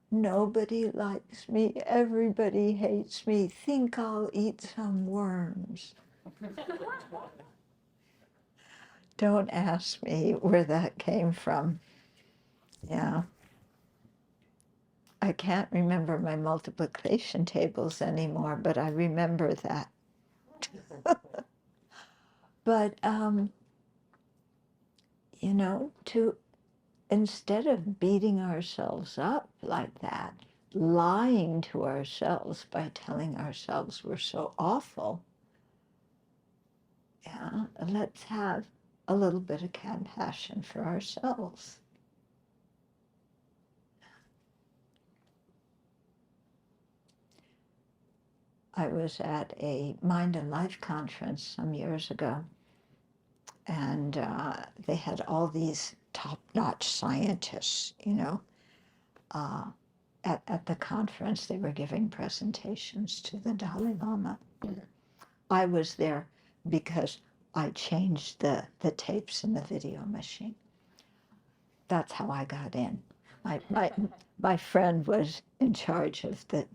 [SPEAKER 1] Nobody likes me, everybody hates me, think I'll eat some worms. Don't ask me where that came from. Yeah. I can't remember my multiplication tables anymore, but I remember that. But, instead of beating ourselves up like that, lying to ourselves by telling ourselves we're so awful, yeah, let's have a little bit of compassion for ourselves. I was at a Mind and Life conference some years ago, and they had all these top-notch scientists, at the conference. They were giving presentations to the Dalai Lama. I was there because I changed the tapes in the video machine. That's how I got in. My friend was in charge of the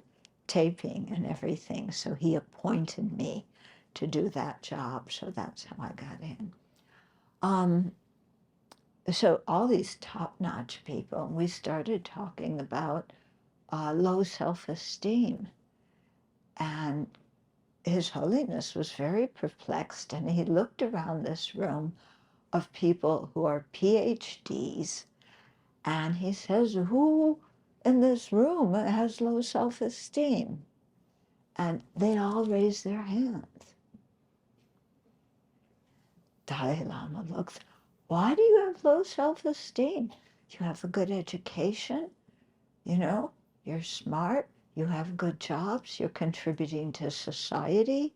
[SPEAKER 1] taping and everything, so he appointed me to do that job, so that's how I got in. So all these top-notch people, we started talking about low self-esteem, and His Holiness was very perplexed, and he looked around this room of people who are PhDs, and he says, who in this room has low self-esteem? And they all raised their hands. Dalai Lama looks, why do you have low self-esteem? You have a good education, you're smart, you have good jobs, you're contributing to society,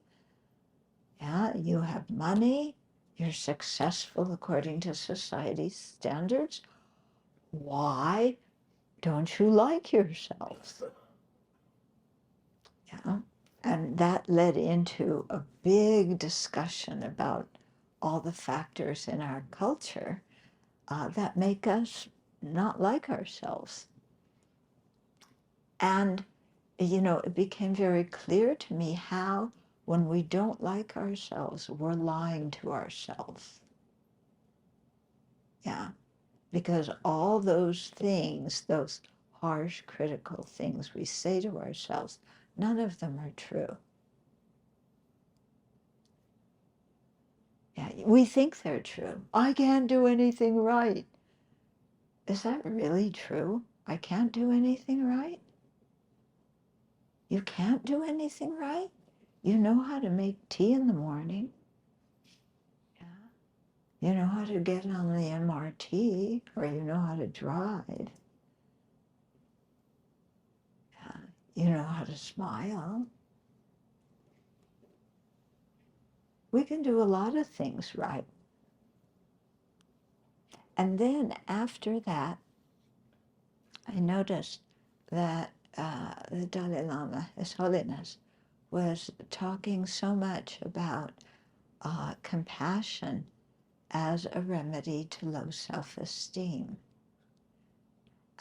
[SPEAKER 1] yeah, you have money, you're successful according to society's standards. Why don't you like yourself? Yeah. And that led into a big discussion about all the factors in our culture that make us not like ourselves. And, it became very clear to me how when we don't like ourselves, we're lying to ourselves. Yeah, because all those things, those harsh, critical things we say to ourselves, none of them are true. Yeah, we think they're true. I can't do anything right. Is that really true? I can't do anything right? You can't do anything right? You know how to make tea in the morning. Yeah. You know how to get on the MRT, or you know how to drive. Yeah. You know how to smile. We can do a lot of things right. And then after that, I noticed that the Dalai Lama, His Holiness, was talking so much about compassion as a remedy to low self-esteem.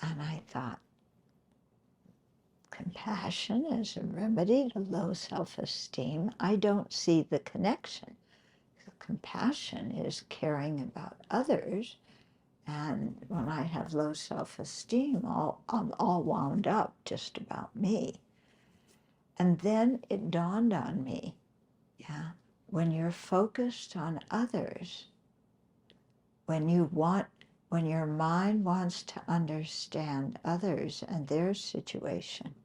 [SPEAKER 1] And I thought, compassion as a remedy to low self-esteem? I don't see the connection. Compassion is caring about others, and when I have low self-esteem, I'm all wound up just about me. And then it dawned on me, yeah, when you're focused on others, when your mind wants to understand others and their situation,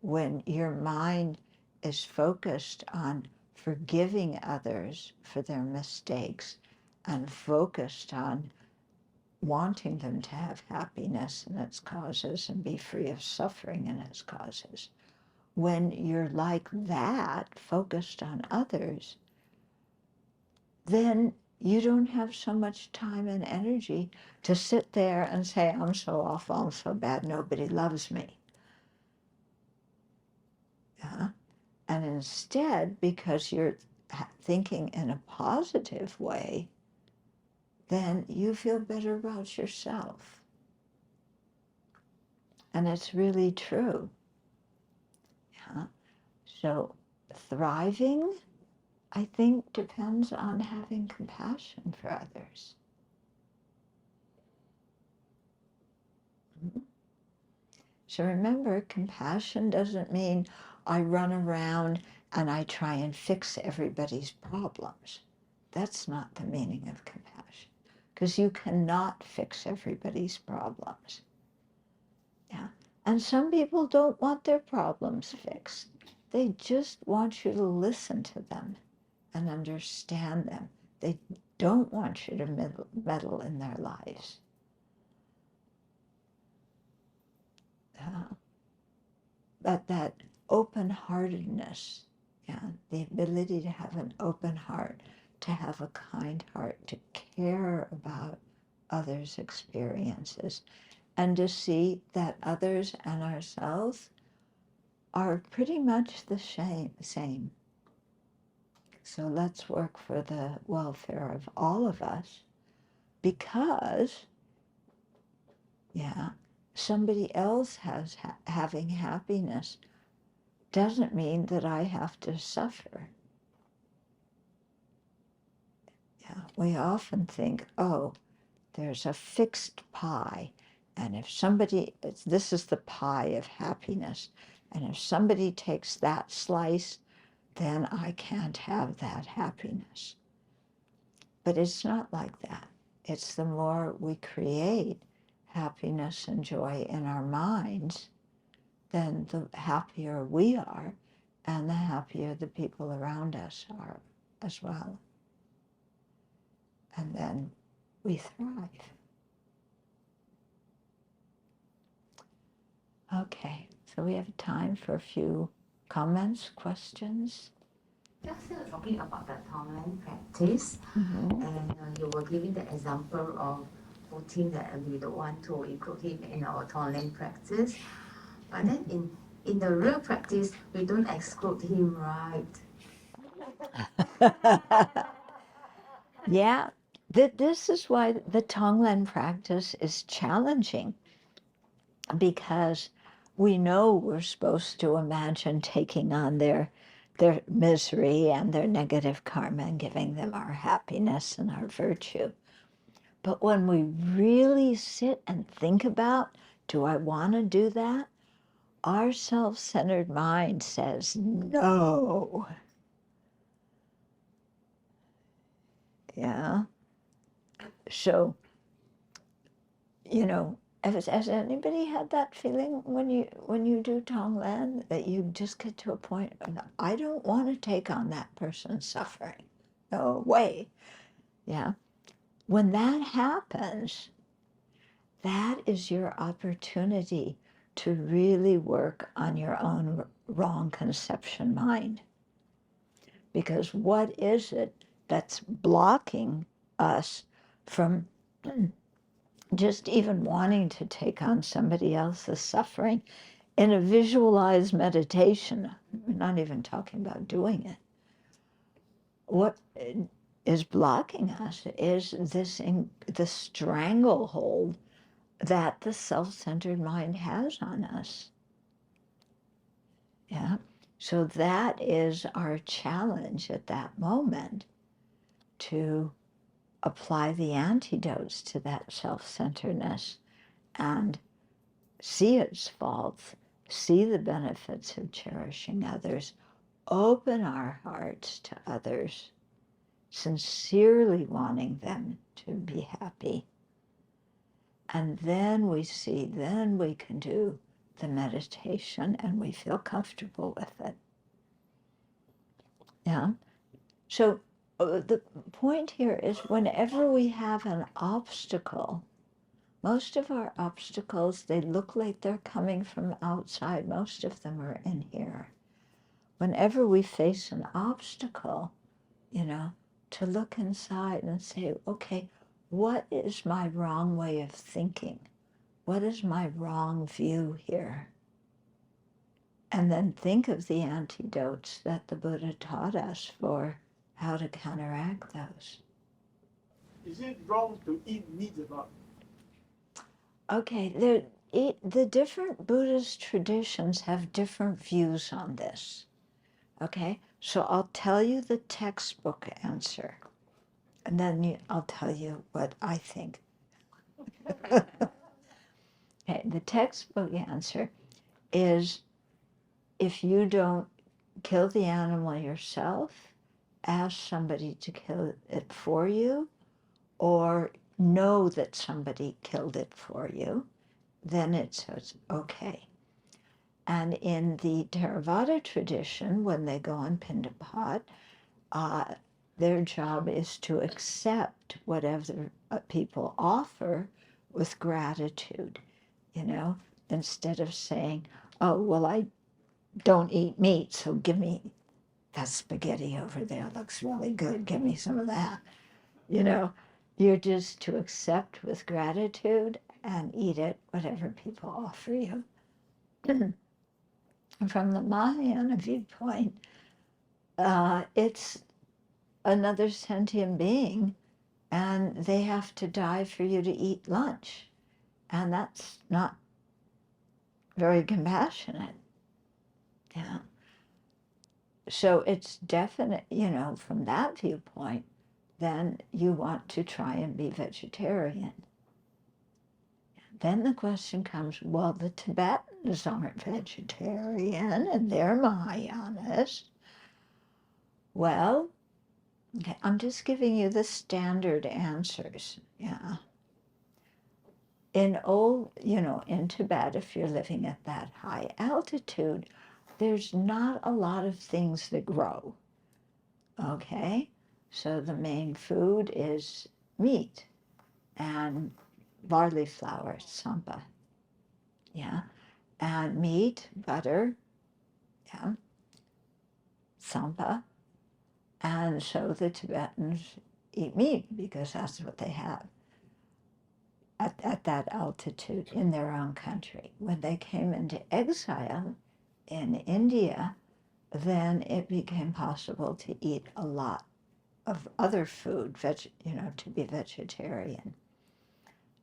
[SPEAKER 1] when your mind is focused on forgiving others for their mistakes and focused on wanting them to have happiness and its causes and be free of suffering and its causes, when you're like that, focused on others, then you don't have so much time and energy to sit there and say, I'm so awful, I'm so bad, nobody loves me. Yeah? And instead, because you're thinking in a positive way, then you feel better about yourself. And it's really true. Yeah? So thriving, I think, depends on having compassion for others. So remember, compassion doesn't mean I run around and I try and fix everybody's problems. That's not the meaning of compassion, because you cannot fix everybody's problems. Yeah. And some people don't want their problems fixed. They just want you to listen to them and understand them. They don't want you to meddle in their lives. But that open-heartedness, yeah, the ability to have an open heart, to have a kind heart, to care about others' experiences, and to see that others and ourselves are pretty much the same. So let's work for the welfare of all of us, because, yeah, somebody else having happiness doesn't mean that I have to suffer. Yeah, we often think, oh, there's a fixed pie, and if somebody, this is the pie of happiness, and if somebody takes that slice, then I can't have that happiness. But it's not like that. It's the more we create happiness and joy in our minds, then the happier we are, and the happier the people around us are as well. And then we thrive. Okay, so we have time for a few comments, questions.
[SPEAKER 3] Just talking about the Tonglen practice, and you were giving the example of Putin that we don't want to include him in our Tonglen practice, but then in the real practice, we don't exclude him, right?
[SPEAKER 1] Yeah, this is why the Tonglen practice is challenging, because we know we're supposed to imagine taking on their their misery and their negative karma and giving them our happiness and our virtue. But when we really sit and think about, do I want to do that? Our self-centered mind says no. Yeah. So, you know, has anybody had that feeling when you do Tonglen, that you just get to a point of, I don't want to take on that person's suffering. No way. Yeah. When that happens, that is your opportunity to really work on your own wrong conception mind. Because what is it that's blocking us from just even wanting to take on somebody else's suffering in a visualized meditation? We're not even talking about doing it. What is blocking us is the stranglehold that the self-centered mind has on us. Yeah. So that is our challenge at that moment, to apply the antidotes to that self-centeredness and see its faults, see the benefits of cherishing others, open our hearts to others, sincerely wanting them to be happy. And then we see, then we can do the meditation and we feel comfortable with it. Yeah. So the point here is, whenever we have an obstacle, most of our obstacles, they look like they're coming from outside. Most of them are in here. Whenever we face an obstacle, you know, to look inside and say, okay, what is my wrong way of thinking? What is my wrong view here? And then think of the antidotes that the Buddha taught us for how to counteract those.
[SPEAKER 4] Is it wrong to eat meat or not?
[SPEAKER 1] Okay, the different Buddhist traditions have different views on this. Okay, so I'll tell you the textbook answer, and then I'll tell you what I think. Okay, the textbook answer is, if you don't kill the animal yourself, ask somebody to kill it for you, or know that somebody killed it for you, then it says okay. And in the Theravada tradition, when they go on Pindapat, their job is to accept whatever people offer with gratitude, you know, instead of saying, oh, well, I don't eat meat, so give me that spaghetti over there. Looks really good. Give me some of that. You know, you're just to accept with gratitude and eat it, whatever people offer you. From the Mahayana viewpoint, it's another sentient being, and they have to die for you to eat lunch. And that's not very compassionate. Yeah. So it's definite, you know, from that viewpoint, then you want to try and be vegetarian. Then the question comes, well, the Tibetans aren't vegetarian and they're Mahayanas. Well, okay, I'm just giving you the standard answers, yeah. In in Tibet, if you're living at that high altitude, there's not a lot of things that grow, okay? So the main food is meat and barley flour, sampa, yeah? And meat, butter, yeah, sampa. And so the Tibetans eat meat because that's what they have at that altitude in their own country. When they came into exile in India, then it became possible to eat a lot of other food, to be vegetarian.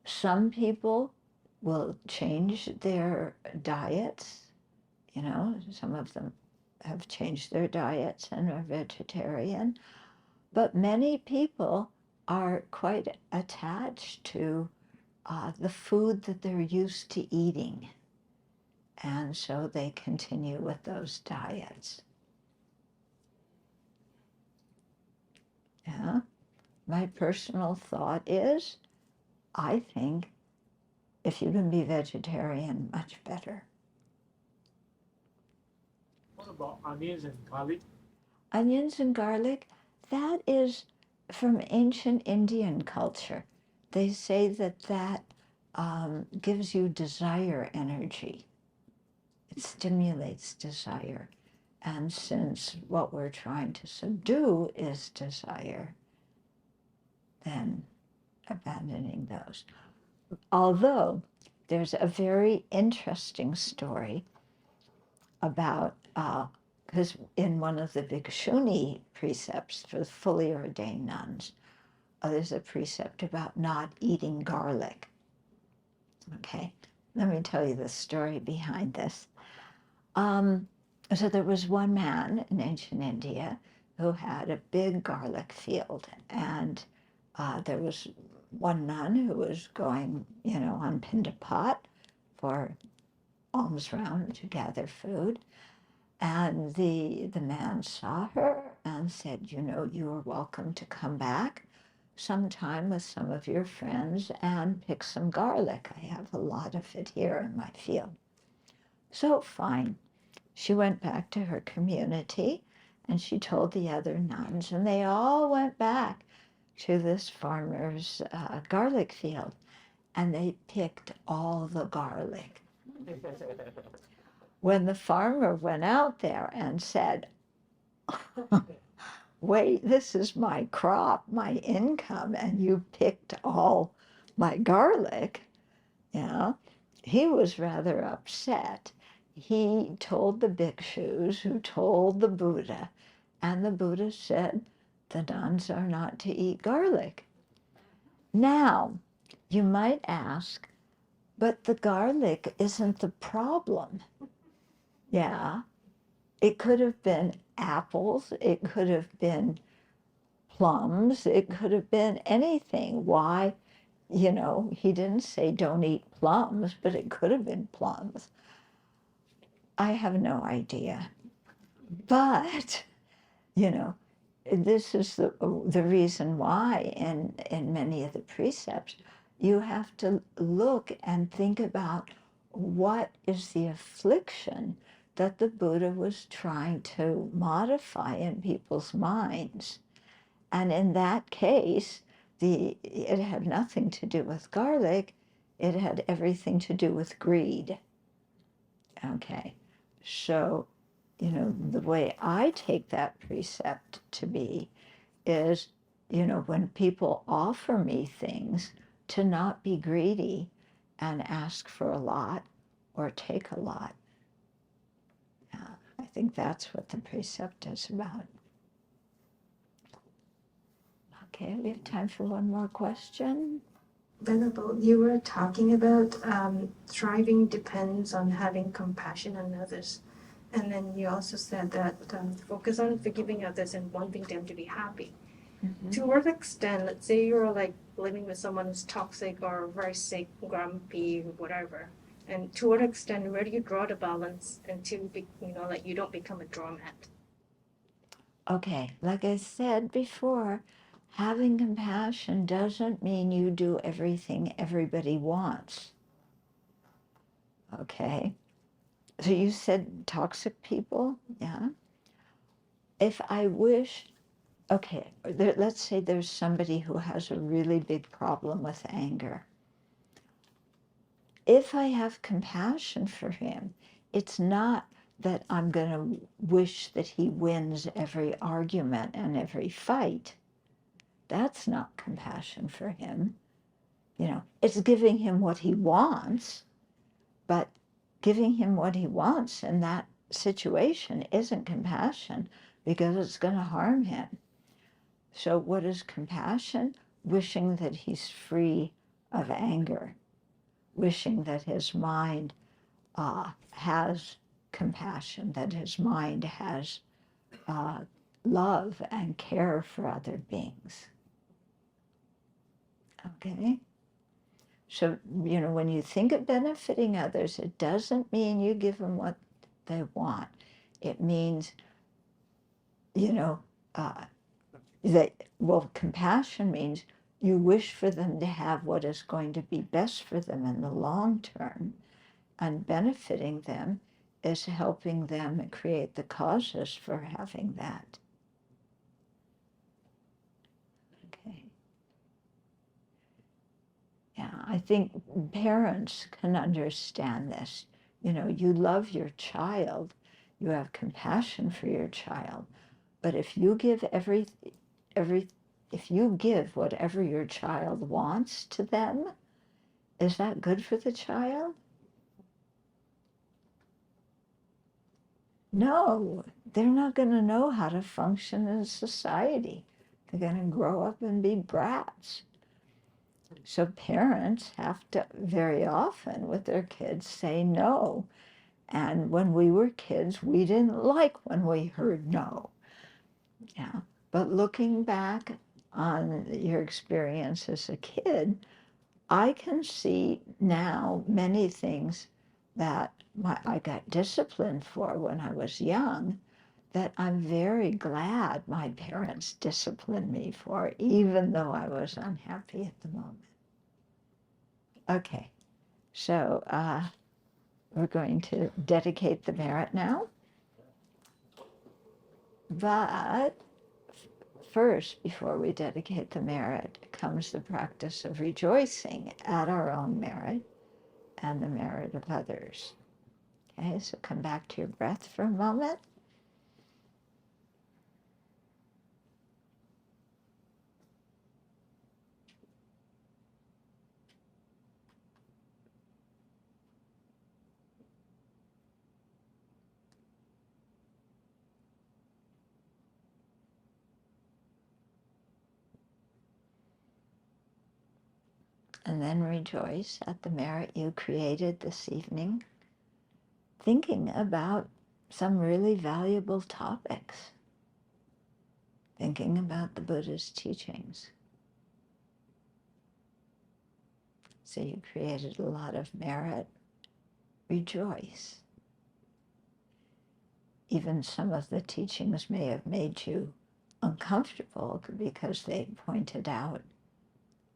[SPEAKER 1] Some people will change their diets, some of them have changed their diets and are vegetarian. But many people are quite attached to the food that they're used to eating. And so they continue with those diets. Yeah. My personal thought is, I think if you can be vegetarian, much better.
[SPEAKER 4] What about onions and garlic?
[SPEAKER 1] Onions and garlic, that is from ancient Indian culture. They say that gives you desire energy. It stimulates desire. And since what we're trying to subdue is desire, then abandoning those. Although there's a very interesting story about, because in one of the Bhikshuni precepts for fully ordained nuns, there's a precept about not eating garlic. Okay, let me tell you the story behind this. So there was one man in ancient India who had a big garlic field, and there was one nun who was going, on Pindapat for alms round to gather food, and the man saw her and said, you are welcome to come back sometime with some of your friends and pick some garlic. I have a lot of it here in my field. So fine. She went back to her community and she told the other nuns, and they all went back to this farmer's garlic field, and they picked all the garlic. When the farmer went out there and said, wait, this is my crop, my income, and you picked all my garlic, he was rather upset. He told the bhikshus, who told the Buddha, and the Buddha said, the nuns are not to eat garlic. Now, you might ask, but the garlic isn't the problem. Yeah, it could have been apples, it could have been plums, it could have been anything. Why? He didn't say don't eat plums, but it could have been plums. I have no idea. But, this is the reason why in many of the precepts, you have to look and think about what is the affliction that the Buddha was trying to modify in people's minds. And in that case, it had nothing to do with garlic, it had everything to do with greed. Okay, so, the way I take that precept to be is, when people offer me things, to not be greedy and ask for a lot or take a lot. Yeah, I think that's what the precept is about. Okay, we have time for one more question.
[SPEAKER 2] Venerable, you were talking about thriving depends on having compassion on others. And then you also said that focus on forgiving others and wanting them to be happy.
[SPEAKER 1] Mm-hmm.
[SPEAKER 2] To what extent, let's say you're like living with someone who's toxic or very sick, grumpy, whatever. And to what extent, where do you draw the balance until, you don't become a doormat?
[SPEAKER 1] Okay, like I said before, having compassion doesn't mean you do everything everybody wants. Okay? So you said toxic people? Yeah. If I wish, okay, let's say there's somebody who has a really big problem with anger. If I have compassion for him, it's not that I'm going to wish that he wins every argument and every fight. That's not compassion for him. It's giving him what he wants, but giving him what he wants in that situation isn't compassion because it's going to harm him. So what is compassion? Wishing that he's free of anger, wishing that his mind has compassion, that his mind has love and care for other beings. Okay? So, when you think of benefiting others, it doesn't mean you give them what they want. It means, compassion means you wish for them to have what is going to be best for them in the long term, and benefiting them is helping them create the causes for having that. Okay. Yeah, I think parents can understand this. You love your child, you have compassion for your child, but if you give if you give whatever your child wants to them, is that good for the child? No, they're not going to know how to function in society. They're going to grow up and be brats. So parents have to very often with their kids say no. And when we were kids, we didn't like when we heard no. Yeah. But looking back on your experience as a kid, I can see now many things that I got disciplined for when I was young that I'm very glad my parents disciplined me for, even though I was unhappy at the moment. Okay, so we're going to dedicate the merit now. But first, before we dedicate the merit, comes the practice of rejoicing at our own merit and the merit of others. Okay, so come back to your breath for a moment. And then rejoice at the merit you created this evening, thinking about some really valuable topics, thinking about the Buddha's teachings. So you created a lot of merit. Rejoice. Even some of the teachings may have made you uncomfortable because they pointed out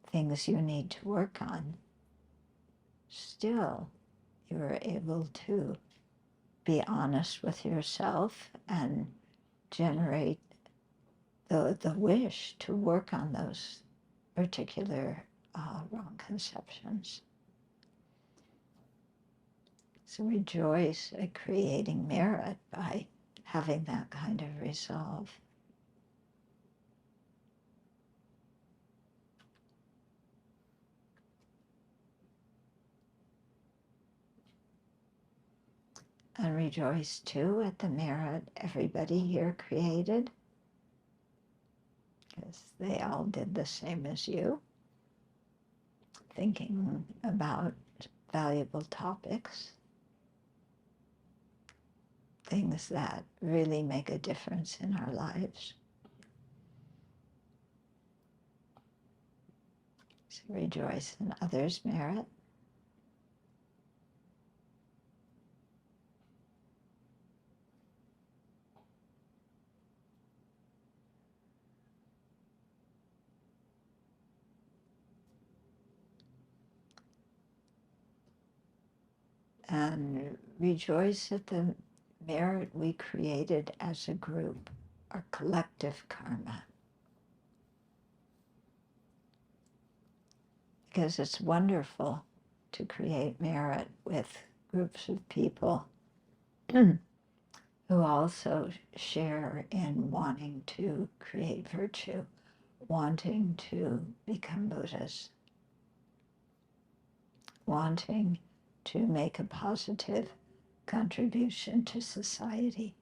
[SPEAKER 1] things you need to work on. Still, you were able to be honest with yourself and generate the wish to work on those particular wrong conceptions. So rejoice at creating merit by having that kind of resolve. And rejoice too at the merit everybody here created, because they all did the same as you, thinking about valuable topics, things that really make a difference in our lives. So rejoice in others' merit. And rejoice at the merit we created as a group, our collective karma. Because it's wonderful to create merit with groups of people who also share in wanting to create virtue, wanting to become Buddhas, wanting to make a positive contribution to society.